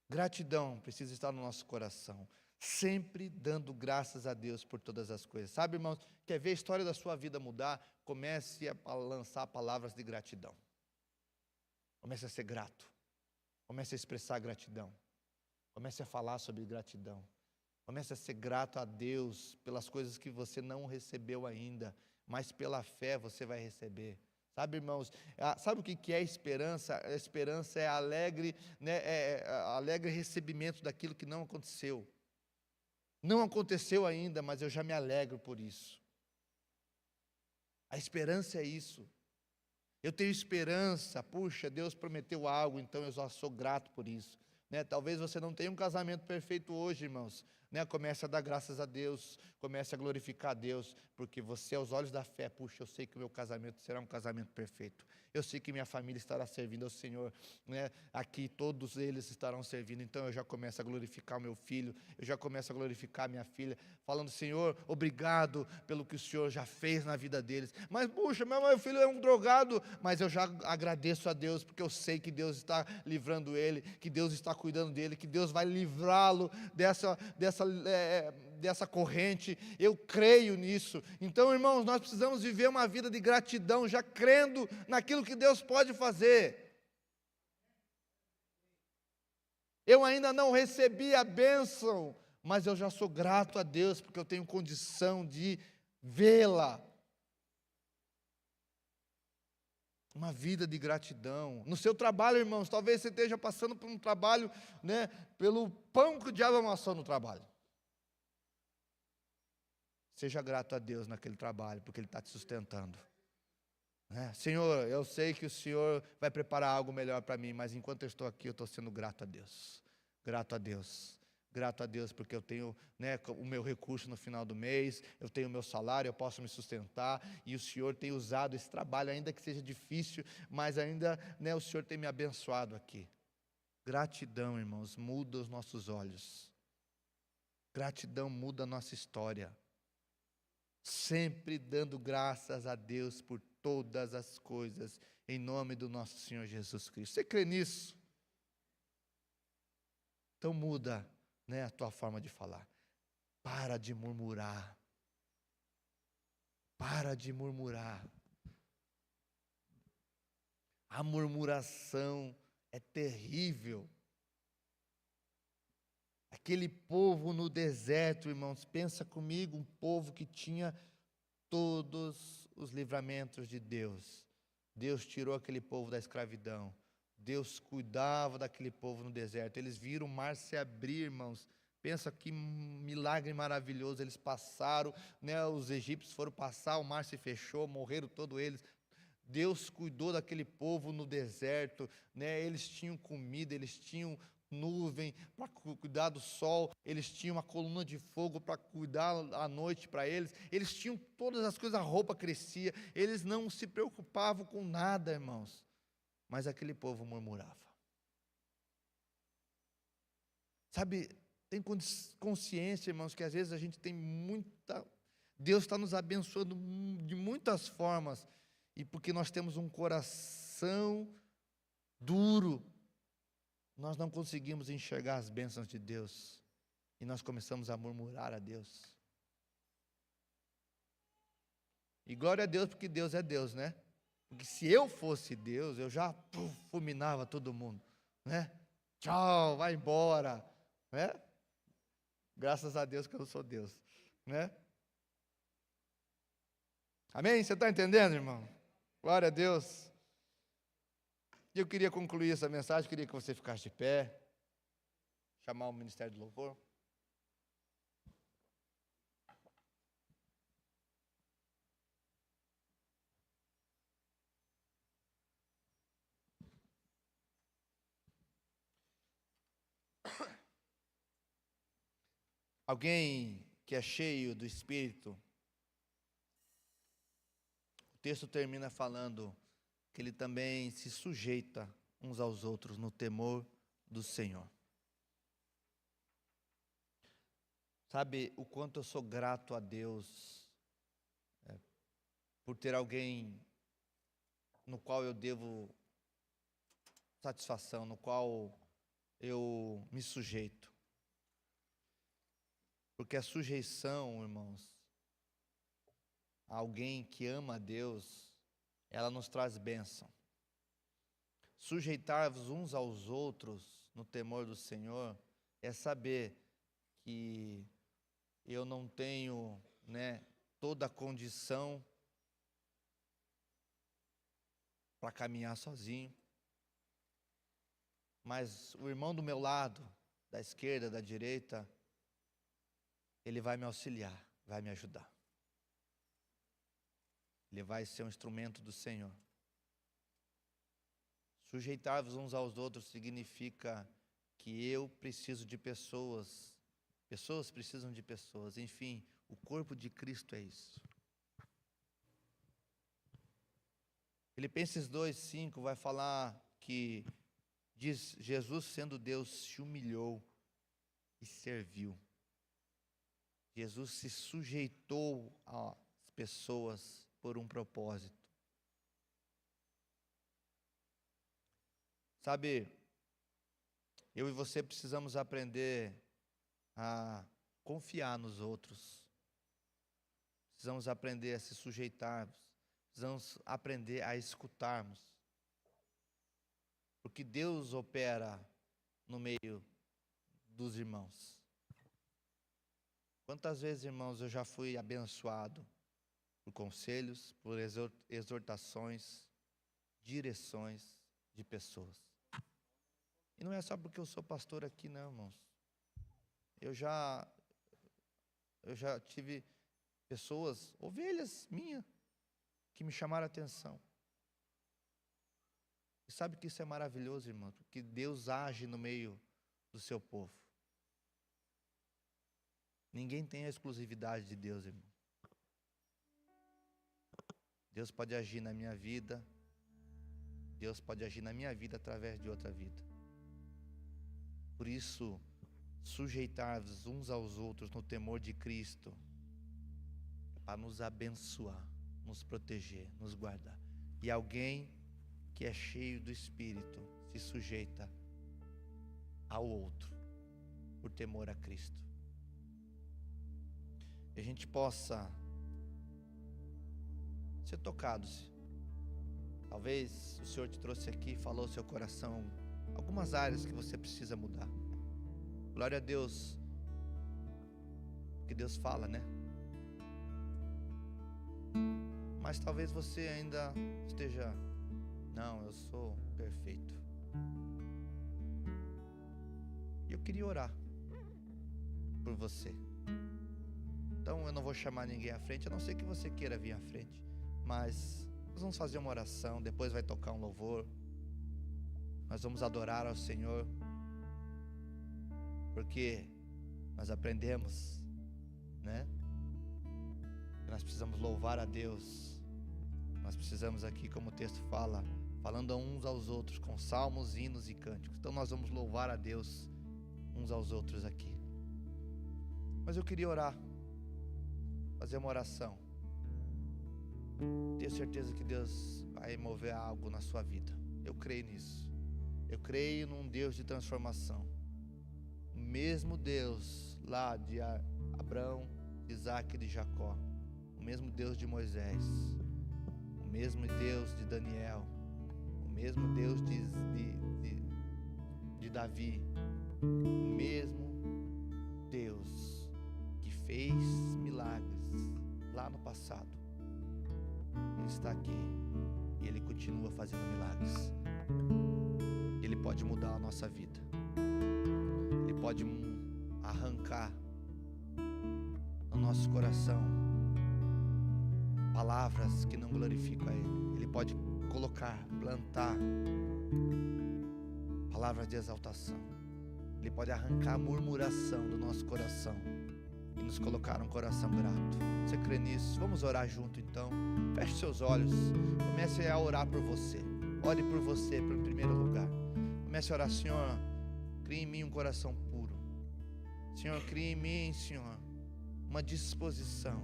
Gratidão precisa estar no nosso coração. Sempre dando graças a Deus por todas as coisas. Sabe, irmãos, quer ver a história da sua vida mudar? Comece a lançar palavras de gratidão. Comece a ser grato. Comece a expressar gratidão. Comece a falar sobre gratidão. Comece a ser grato a Deus pelas coisas que você não recebeu ainda, mas pela fé você vai receber. Sabe, irmãos, sabe o que é esperança? A esperança é alegre, alegre recebimento daquilo que não aconteceu. Não aconteceu ainda, mas eu já me alegro por isso. A esperança é isso. Eu tenho esperança, puxa, Deus prometeu algo, então eu já sou grato por isso. Talvez você não tenha um casamento perfeito hoje, irmãos. Comece a dar graças a Deus, comece a glorificar a Deus, porque você, aos olhos da fé, puxa, eu sei que o meu casamento será um casamento perfeito. Eu sei que minha família estará servindo ao Senhor, aqui todos eles estarão servindo, então eu já começo a glorificar o meu filho, eu já começo a glorificar a minha filha, falando, Senhor, obrigado pelo que o Senhor já fez na vida deles. Mas, puxa, meu filho é um drogado, mas eu já agradeço a Deus, porque eu sei que Deus está livrando ele, que Deus está cuidando dele, que Deus vai livrá-lo dessa corrente. Eu creio nisso. Então, irmãos, nós precisamos viver uma vida de gratidão, já crendo naquilo que Deus pode fazer. Eu ainda não recebi a bênção, mas eu já sou grato a Deus, porque eu tenho condição de vê-la. Uma vida de gratidão. No seu trabalho, irmãos, talvez você esteja passando por um trabalho, pelo pão que o diabo amassou no trabalho. Seja grato a Deus naquele trabalho, porque Ele está te sustentando. Senhor, eu sei que o Senhor vai preparar algo melhor para mim, mas enquanto eu estou aqui, eu estou sendo grato a Deus. Grato a Deus. Grato a Deus, porque eu tenho o meu recurso no final do mês, eu tenho o meu salário, eu posso me sustentar, e o Senhor tem usado esse trabalho, ainda que seja difícil, mas ainda o Senhor tem me abençoado aqui. Gratidão, irmãos, muda os nossos olhos. Gratidão muda a nossa história. Sempre dando graças a Deus por todas as coisas, em nome do nosso Senhor Jesus Cristo. Você crê nisso? Então muda a tua forma de falar. Para de murmurar. Para de murmurar. A murmuração é terrível. Aquele povo no deserto, irmãos, pensa comigo, um povo que tinha todos os livramentos de Deus. Deus tirou aquele povo da escravidão. Deus cuidava daquele povo no deserto. Eles viram o mar se abrir, irmãos. Pensa que milagre maravilhoso. Eles passaram, né? Os egípcios foram passar, o mar se fechou, morreram todos eles. Deus cuidou daquele povo no deserto, né? Eles tinham comida, eles tinham nuvem para cuidar do sol, eles tinham uma coluna de fogo para cuidar à noite para eles tinham todas as coisas, a roupa crescia, eles não se preocupavam com nada, irmãos, mas aquele povo murmurava. Sabe, tem consciência, irmãos, que às vezes a gente tem Deus está nos abençoando de muitas formas, e porque nós temos um coração duro, nós não conseguimos enxergar as bênçãos de Deus, e nós começamos a murmurar a Deus. E glória a Deus, porque Deus é Deus, né? Porque se eu fosse Deus, eu já fulminava todo mundo, né? Tchau, vai embora, né? Graças a Deus que eu não sou Deus, né? Amém? Você está entendendo, irmão? Glória a Deus. E eu queria concluir essa mensagem, queria que você ficasse de pé, chamar o Ministério do Louvor. Alguém que é cheio do Espírito, o texto termina falando que ele também se sujeita uns aos outros no temor do Senhor. Sabe o quanto eu sou grato a Deus por ter alguém no qual eu devo satisfação, no qual eu me sujeito. Porque a sujeição, irmãos, a alguém que ama a Deus, ela nos traz bênção. Sujeitar-vos uns aos outros no temor do Senhor é saber que eu não tenho, né, toda a condição para caminhar sozinho, mas o irmão do meu lado, da esquerda, da direita, ele vai me auxiliar, vai me ajudar. Ele vai ser um instrumento do Senhor. Sujeitar-vos uns aos outros significa que eu preciso de pessoas, pessoas precisam de pessoas, enfim, o corpo de Cristo é isso. Filipenses 2:5 vai falar que diz: Jesus, sendo Deus, se humilhou e serviu. Jesus se sujeitou às pessoas por um propósito. Sabe, eu e você precisamos aprender a confiar nos outros. Precisamos aprender a se sujeitarmos. Precisamos aprender a escutarmos. Porque Deus opera no meio dos irmãos. Quantas vezes, irmãos, eu já fui abençoado por conselhos, por exortações, direções de pessoas. E não é só porque eu sou pastor aqui, não, irmãos. Eu já tive pessoas, ovelhas minhas, que me chamaram a atenção. E sabe que isso é maravilhoso, irmão? Porque Deus age no meio do seu povo. Ninguém tem a exclusividade de Deus, irmão. Deus pode agir na minha vida. Deus pode agir na minha vida através de outra vida. Por isso, sujeitar-vos uns aos outros no temor de Cristo, para nos abençoar, nos proteger, nos guardar. E alguém que é cheio do Espírito se sujeita ao outro, por temor a Cristo. Que a gente possa ser tocados. Talvez o Senhor te trouxe aqui e falou ao seu coração algumas áreas que você precisa mudar. Glória a Deus, que Deus fala, né? Mas talvez você ainda esteja, não, eu sou perfeito. E eu queria orar por você. Então eu não vou chamar ninguém à frente, a não ser que você queira vir à frente. Mas nós vamos fazer uma oração, depois vai tocar um louvor. Nós vamos adorar ao Senhor, porque nós aprendemos, né? Nós precisamos louvar a Deus. Nós precisamos aqui, como o texto fala, falando uns aos outros com salmos, hinos e cânticos. Então nós vamos louvar a Deus uns aos outros aqui. Mas eu queria orar, fazer uma oração. Tenho certeza que Deus vai mover algo na sua vida. Eu creio nisso. Eu creio num Deus de transformação. O mesmo Deus lá de Abraão, de Isaac e de Jacó. O mesmo Deus de Moisés. O mesmo Deus de Daniel. O mesmo Deus de Davi. O mesmo Deus que fez milagres lá no passado. Ele está aqui e Ele continua fazendo milagres. Ele pode mudar a nossa vida. Ele pode arrancar no nosso coração palavras que não glorificam a Ele. Ele pode colocar, plantar palavras de exaltação. Ele pode arrancar a murmuração do nosso coração e nos colocar um coração grato. Você crê nisso? Vamos orar junto então. Feche seus olhos. Comece a orar por você. Ore por você, em primeiro lugar. Comece a orar: Senhor, crie em mim um coração puro. Senhor, crie em mim, Senhor, uma disposição.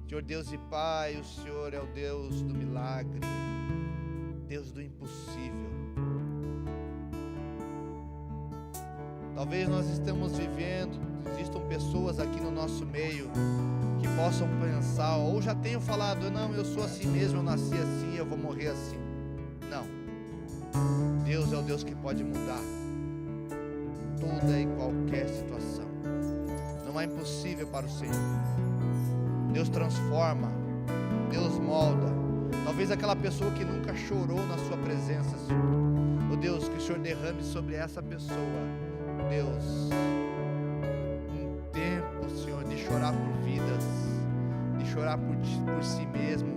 Senhor Deus e Pai, o Senhor é o Deus do milagre, Deus do impossível. Talvez nós estamos vivendo, existam pessoas aqui no nosso meio que possam pensar, ou já tenham falado: não, eu sou assim mesmo, eu nasci assim, eu vou morrer assim. Não. Deus é o Deus que pode mudar toda e qualquer situação. Não há impossível para o Senhor. Deus transforma, Deus molda. Talvez aquela pessoa que nunca chorou na sua presença, Senhor, oh Deus, que o Senhor derrame sobre essa pessoa, Deus, um tempo, Senhor, de chorar por vidas, de chorar por si mesmo,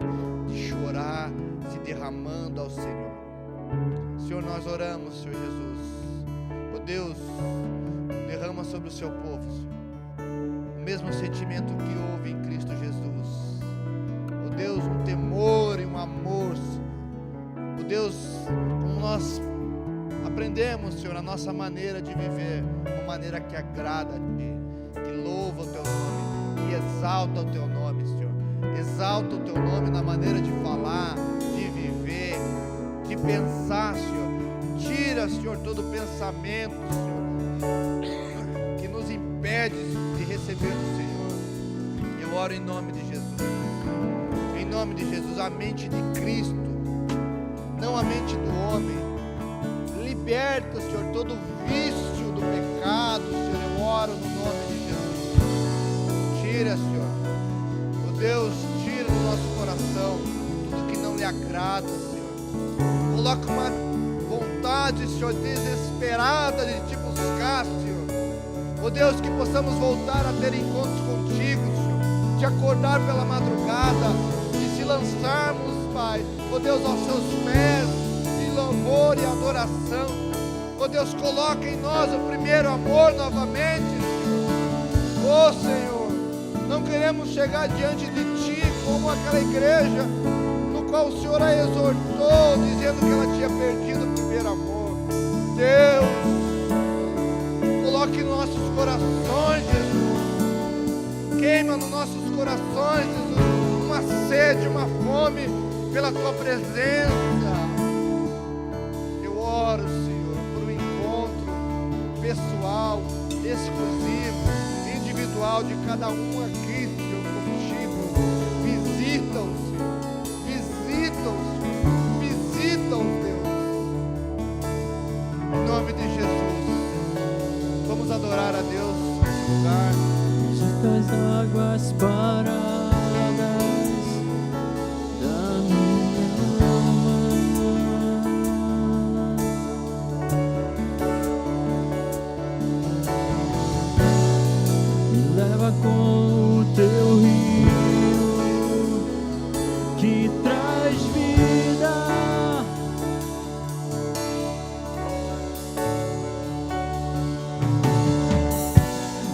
de chorar se derramando ao Senhor. Senhor, nós oramos, Senhor Jesus. Oh Deus, derrama sobre o seu povo, Senhor, o mesmo sentimento que houve em Cristo Jesus. Oh Deus, um temor e um amor, Senhor. Oh Deus, como nós aprendemos, Senhor, a nossa maneira de viver, uma maneira que agrada a Ti, que louva o Teu nome, que exalta o Teu nome, Senhor. Exalta o Teu nome na maneira de falar, de viver, de pensar, Senhor. Tira, Senhor, todo pensamento, Senhor, que nos impede de receber do Senhor. Eu oro em nome de Jesus. Em nome de Jesus, a mente de Cristo, não a mente do homem. Liberta, Senhor, todo vício do pecado, Senhor. Eu oro no nome de Jesus. Tira, Senhor. Oh Deus, tira do nosso coração tudo que não lhe agrada, Senhor. Coloca uma vontade, Senhor, desesperada de Te buscar, Senhor. Oh Deus, que possamos voltar a ter encontros contigo, Senhor. De acordar pela madrugada, de se lançarmos, Pai, oh Deus, aos Seus pés, de louvor e adoração. Oh Deus, coloca em nós o primeiro amor novamente, Senhor. Oh Senhor, não queremos chegar diante de Ti como aquela igreja no qual o Senhor a exortou, dizendo que ela tinha perdido o primeiro amor. Deus, coloque em nossos corações, Jesus. Queima nos nossos corações, Jesus, uma sede, uma fome pela Tua presença. Eu oro, Senhor, por um encontro pessoal, exclusivo, individual de cada um aqui, Senhor, contigo. Visita-os, Senhor. Visita-os, Senhor. Visita-os, Deus. Em nome de Jesus. Vamos adorar a Deus nesse lugar. As águas paradas da minha alma, que traz vida.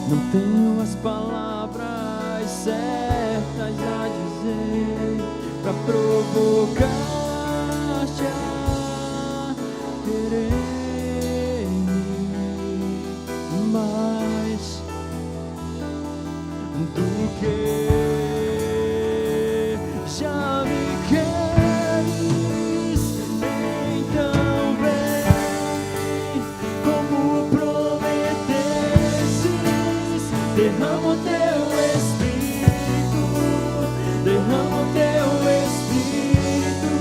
Não tenho as palavras certas a dizer pra provocar-te a querer mais do que já me queres. Então vem, como prometestes, derrama o teu Espírito, derrama o teu Espírito.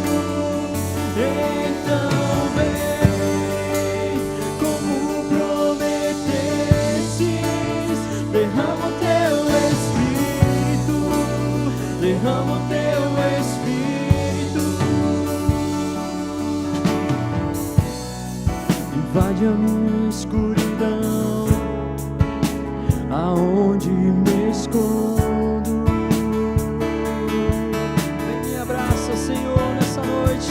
Então vem, como prometestes, derrama o teu Espírito, derrama o teu Espírito. Invade a minha escuridão, aonde me escondo. Vem me abraça, Senhor, nessa noite.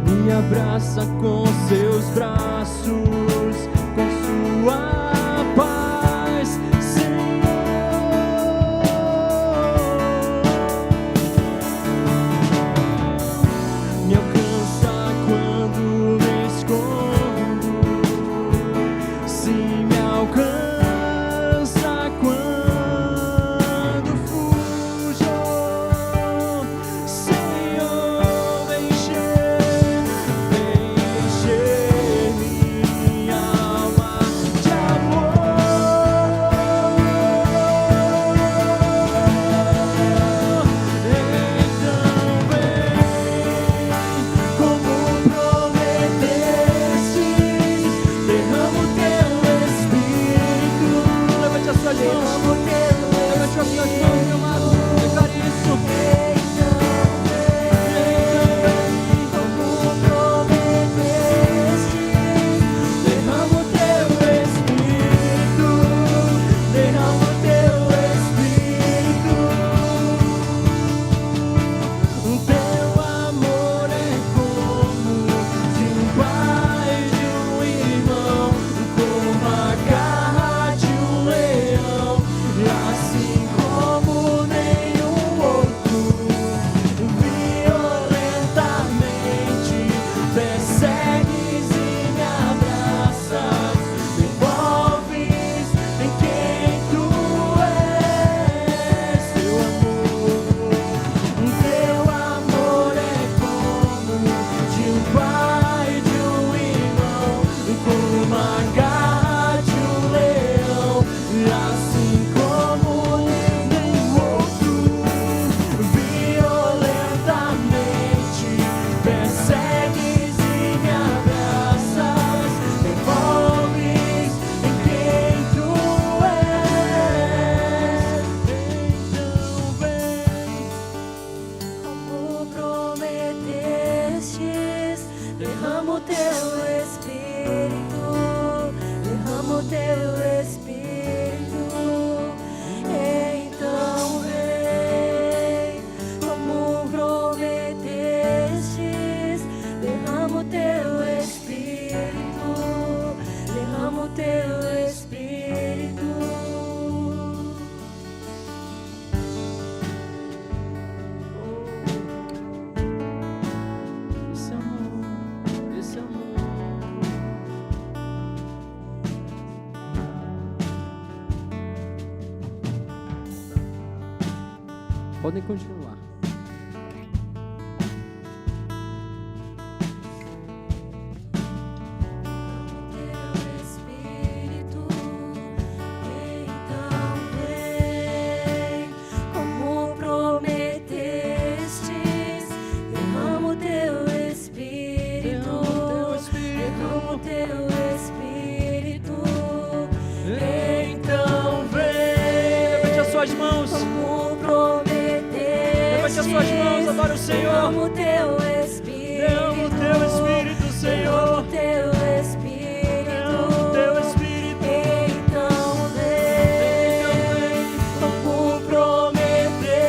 Me abraça com seus braços, com sua paz, Senhor. Me alcança quando me escondo, se me alcança quando fujo. Senhor, vem encher minha alma de amor. Então vem, como prometestes, derrama o teu Espírito. Levante as suas mãos, levante as suas mãos, meu amado, declare isso. Como prometestes, derrama o teu Espírito, derrama o teu Espírito. O teu amor é como de um pai, de um irmão, como a garra de um leão, e assim como nenhum outro, violentamente persegues e me abraças, me envolves em quem tu és. Teu amor é como de um pai, de um irmão, como a garra de um leão, e assim como nenhum outro, violentamente persegues e me abraças, me envolves em quem tu és. Então vem, como prometestes, derrama o teu Espírito, derrama o teu Espírito. Então vem, como prometestes, derrama o teu Espírito, derrama o teu Espírito. Esse amor, esse amor. Podem continuar. Teu Espírito, então vem, como prometestes, derrama o teu Espírito, derrama o teu Espírito. Então vem, Levante as suas mãos, como prometestes, levante as suas mãos, adore o Senhor. derrama o teu Espírito, Derrama o teu Espírito, Senhor. derrama o teu Espírito. Derrama o teu Espírito. Então vem, como prometestes,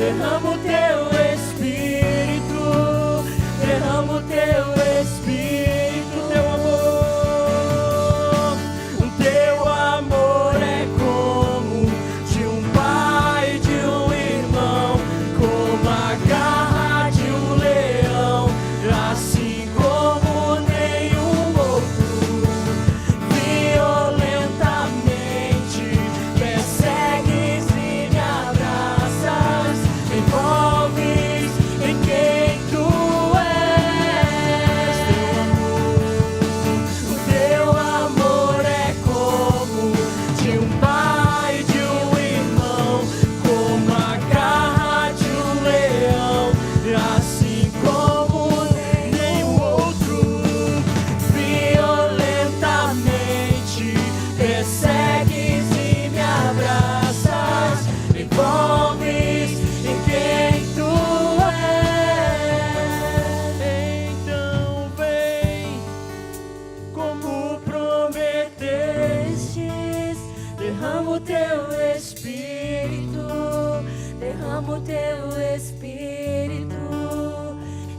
derrama o teu Espírito, derrama o teu Espírito, teu amor. O teu amor é como de um pai, de um irmão, como a garra de um leão, assim como nenhum outro. Violentamente persegues e me abraças, envolves em quem tu és. O teu amor é como de um pai, de um irmão, como a garra de um leão, assim como nenhum outro. Violentamente persegues e me abraças, envolves em quem tu és. Então vem, como prometestes, Derrama o teu Espírito, derrama o teu Espírito.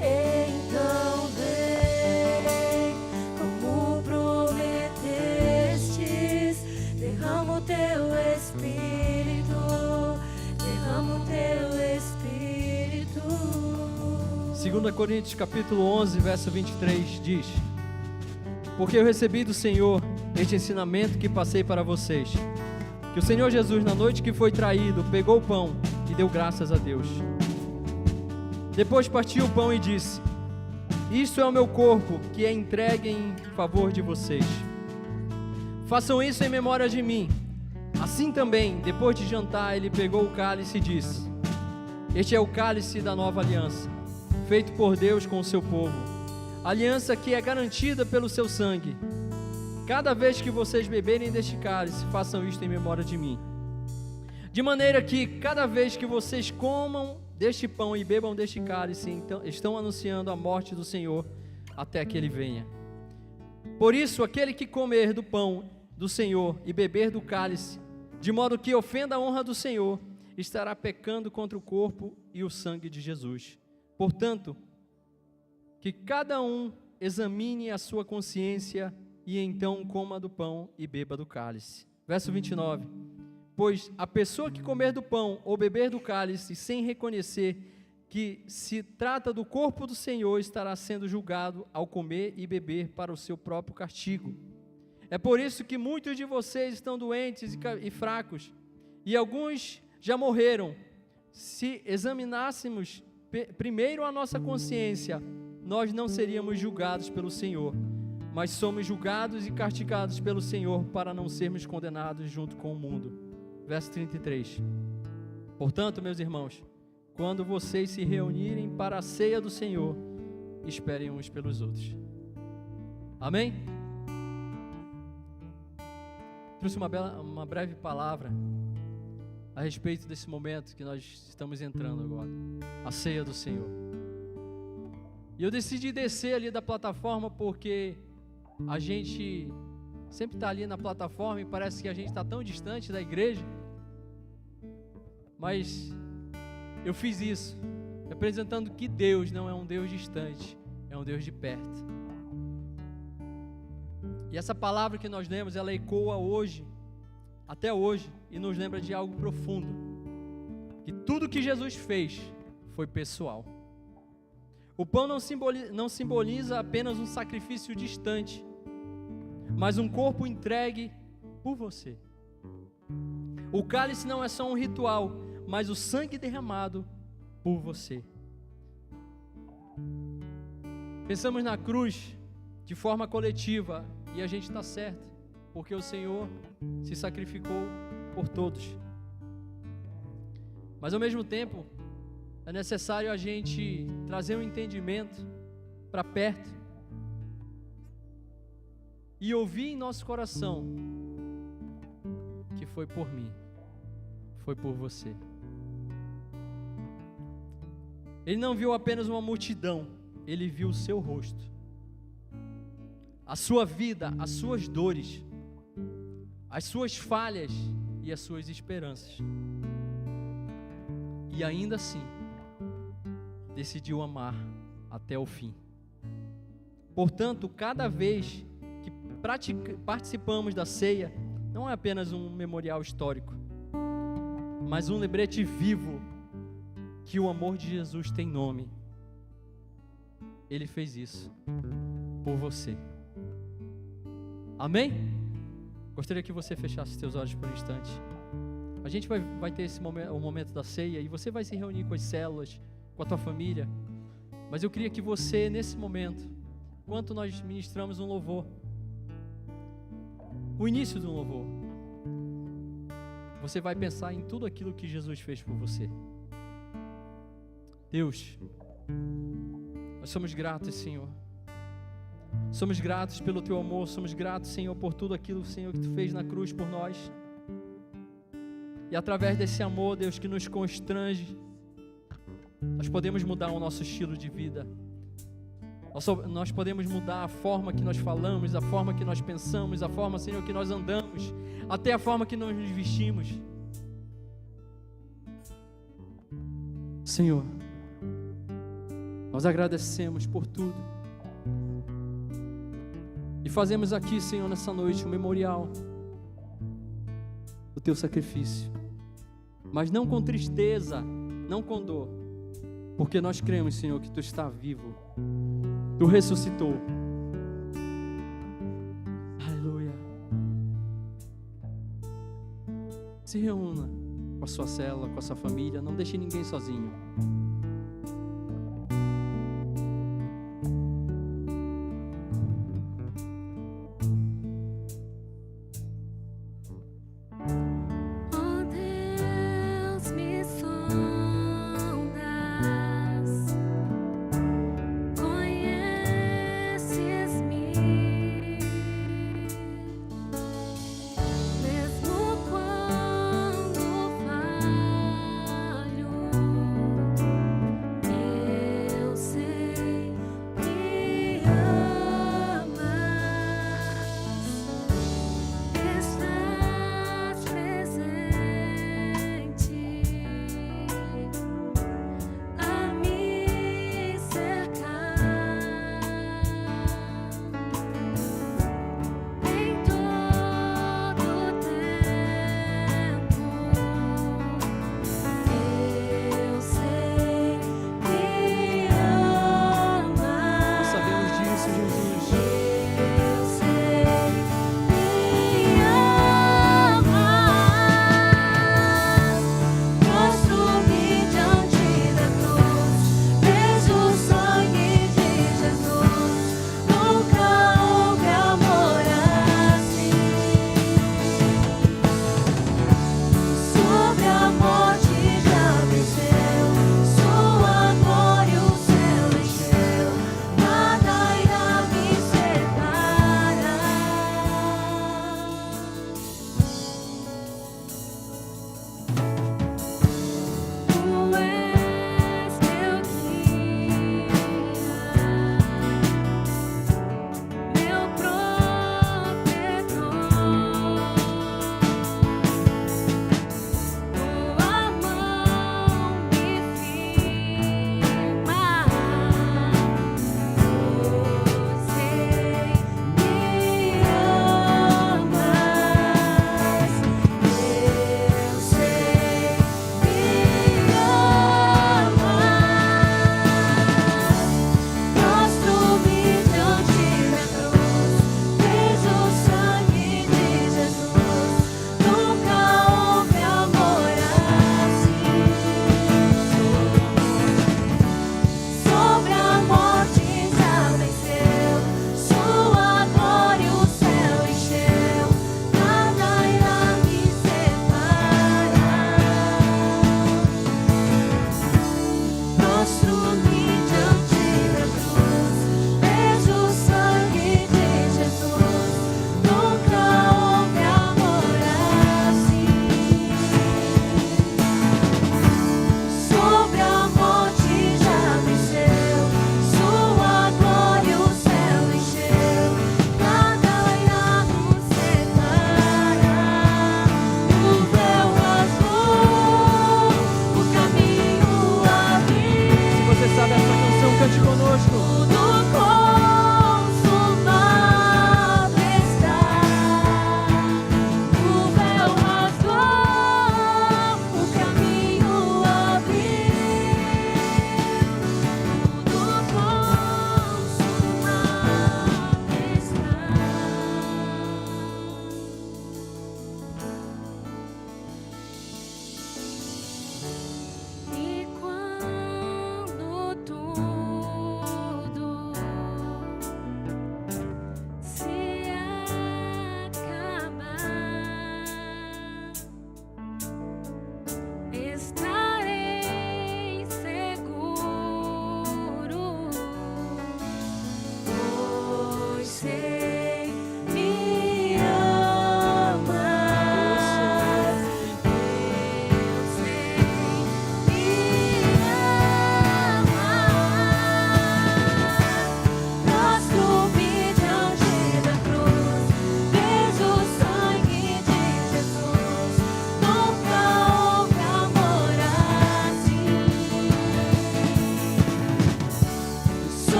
Então vem, como prometestes, derrama o teu Espírito, derrama o teu Espírito. 2 Coríntios capítulo 11, verso 23 diz: Porque eu recebi do Senhor este ensinamento que passei para vocês, que o Senhor Jesus, na noite que foi traído, pegou o pão e deu graças a Deus. Depois partiu o pão e disse: Isto é o meu corpo, que é entregue em favor de vocês. Façam isso em memória de mim. Assim também, depois de jantar, ele pegou o cálice e disse: Este é o cálice da nova aliança, feito por Deus com o seu povo, aliança que é garantida pelo seu sangue. Cada vez que vocês beberem deste cálice, façam isto em memória de mim. De maneira que, cada vez que vocês comam deste pão e bebam deste cálice, então, estão anunciando a morte do Senhor até que Ele venha. Por isso, aquele que comer do pão do Senhor e beber do cálice, de modo que ofenda a honra do Senhor, estará pecando contra o corpo e o sangue de Jesus. Portanto, que cada um examine a sua consciência e então coma do pão e beba do cálice. Verso 29. Pois a pessoa que comer do pão ou beber do cálice sem reconhecer que se trata do corpo do Senhor, estará sendo julgado ao comer e beber para o seu próprio castigo. É por isso que muitos de vocês estão doentes e fracos, e alguns já morreram. Se examinássemos primeiro a nossa consciência, nós não seríamos julgados pelo Senhor, mas somos julgados e castigados pelo Senhor para não sermos condenados junto com o mundo. Verso 33. Portanto, meus irmãos, quando vocês se reunirem para a ceia do Senhor, esperem uns pelos outros. Amém? Trouxe uma breve palavra a respeito desse momento que nós estamos entrando agora, a ceia do Senhor. E eu decidi descer ali da plataforma porque a gente sempre está ali na plataforma e parece que a gente está tão distante da igreja, mas eu fiz isso, representando que Deus não é um Deus distante, é um Deus de perto. E essa palavra que nós lemos, ela ecoa hoje, até hoje, e nos lembra de algo profundo, que tudo que Jesus fez foi pessoal. O pão não simboliza apenas um sacrifício distante, mas um corpo entregue por você. O cálice não é só um ritual, mas o sangue derramado por você. Pensamos na cruz de forma coletiva e a gente está certo, porque o Senhor se sacrificou por todos. Mas ao mesmo tempo, é necessário a gente trazer um entendimento para perto e ouvir em nosso coração que foi por mim, foi por você. Ele não viu apenas uma multidão, ele viu o seu rosto, a sua vida, as suas dores, as suas falhas e as suas esperanças. e ainda assim decidiu amar até o fim. Portanto, cada vez que participamos da ceia, não é apenas um memorial histórico, mas um lembrete vivo que o amor de Jesus tem nome. Ele fez isso por você. Amém? Gostaria que você fechasse seus olhos por um instante. A gente vai ter esse momento, o momento da ceia, e você vai se reunir com as células, com a tua família. Mas eu queria que você, nesse momento, enquanto nós ministramos um louvor, o início de um louvor, você vai pensar em tudo aquilo que Jesus fez por você. Deus, nós somos gratos, Senhor. Somos gratos pelo Teu amor, somos gratos, Senhor, por tudo aquilo, Senhor, que Tu fez na cruz por nós. E através desse amor, Deus, que nos constrange, nós podemos mudar o nosso estilo de vida. Nós podemos mudar a forma que nós falamos, a forma que nós pensamos, a forma, Senhor, que nós andamos, até a forma que nós nos vestimos. Senhor, nós agradecemos por tudo. E fazemos aqui, Senhor, nessa noite um memorial do Teu sacrifício. Mas não com tristeza, não com dor, porque nós cremos, Senhor, que Tu está vivo. Tu ressuscitou. Aleluia. Se reúna com a sua célula, com a sua família. Não deixe ninguém sozinho. Oh Deus, me sondas, conheces-me, mesmo quando falho.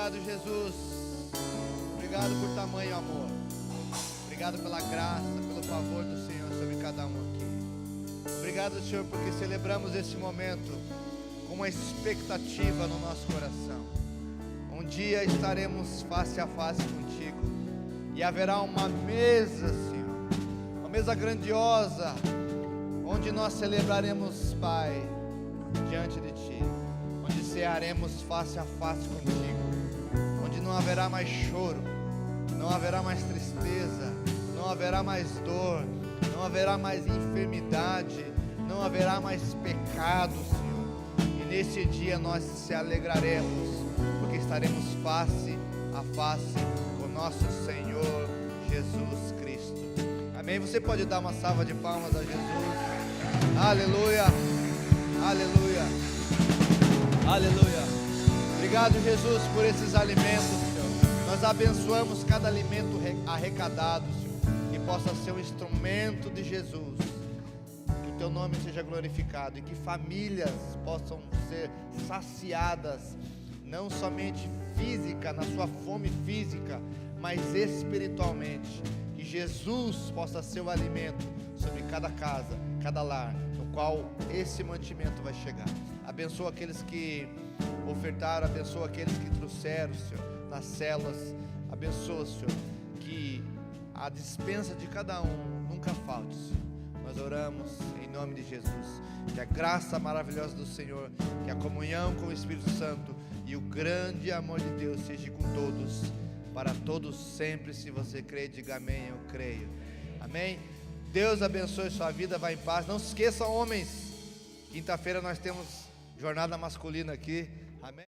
Obrigado, Jesus. Obrigado por tamanho amor. Obrigado pela graça, pelo favor do Senhor sobre cada um aqui. Obrigado, Senhor, porque celebramos esse momento com uma expectativa no nosso coração. Um dia estaremos face a face contigo e haverá uma mesa, Senhor, uma mesa grandiosa, onde nós celebraremos, Pai, diante de Ti, onde cearemos face a face contigo, onde não haverá mais choro, não haverá mais tristeza, não haverá mais dor, não haverá mais enfermidade, não haverá mais pecado, Senhor. E nesse dia nós se alegraremos, porque estaremos face a face com nosso Senhor Jesus Cristo. Amém? Você pode dar uma salva de palmas a Jesus. Aleluia, aleluia, aleluia. Obrigado, Jesus, por esses alimentos, Senhor. Nós abençoamos cada alimento arrecadado, Senhor, que possa ser um instrumento de Jesus, que o Teu nome seja glorificado e que famílias possam ser saciadas, não somente física, na sua fome física, mas espiritualmente, que Jesus possa ser o alimento sobre cada casa, cada lar, no qual esse mantimento vai chegar. Abençoa aqueles que ofertaram, abençoa aqueles que trouxeram, Senhor, nas células. Abençoa, Senhor, que a dispensa de cada um nunca falte, Senhor. Nós oramos em nome de Jesus. Que a graça maravilhosa do Senhor, que a comunhão com o Espírito Santo e o grande amor de Deus seja com todos, para todos sempre. Se você crê, diga amém, eu creio. Amém? Deus abençoe sua vida, vá em paz. Não se esqueçam, homens, quinta-feira nós temos jornada masculina aqui. Amém?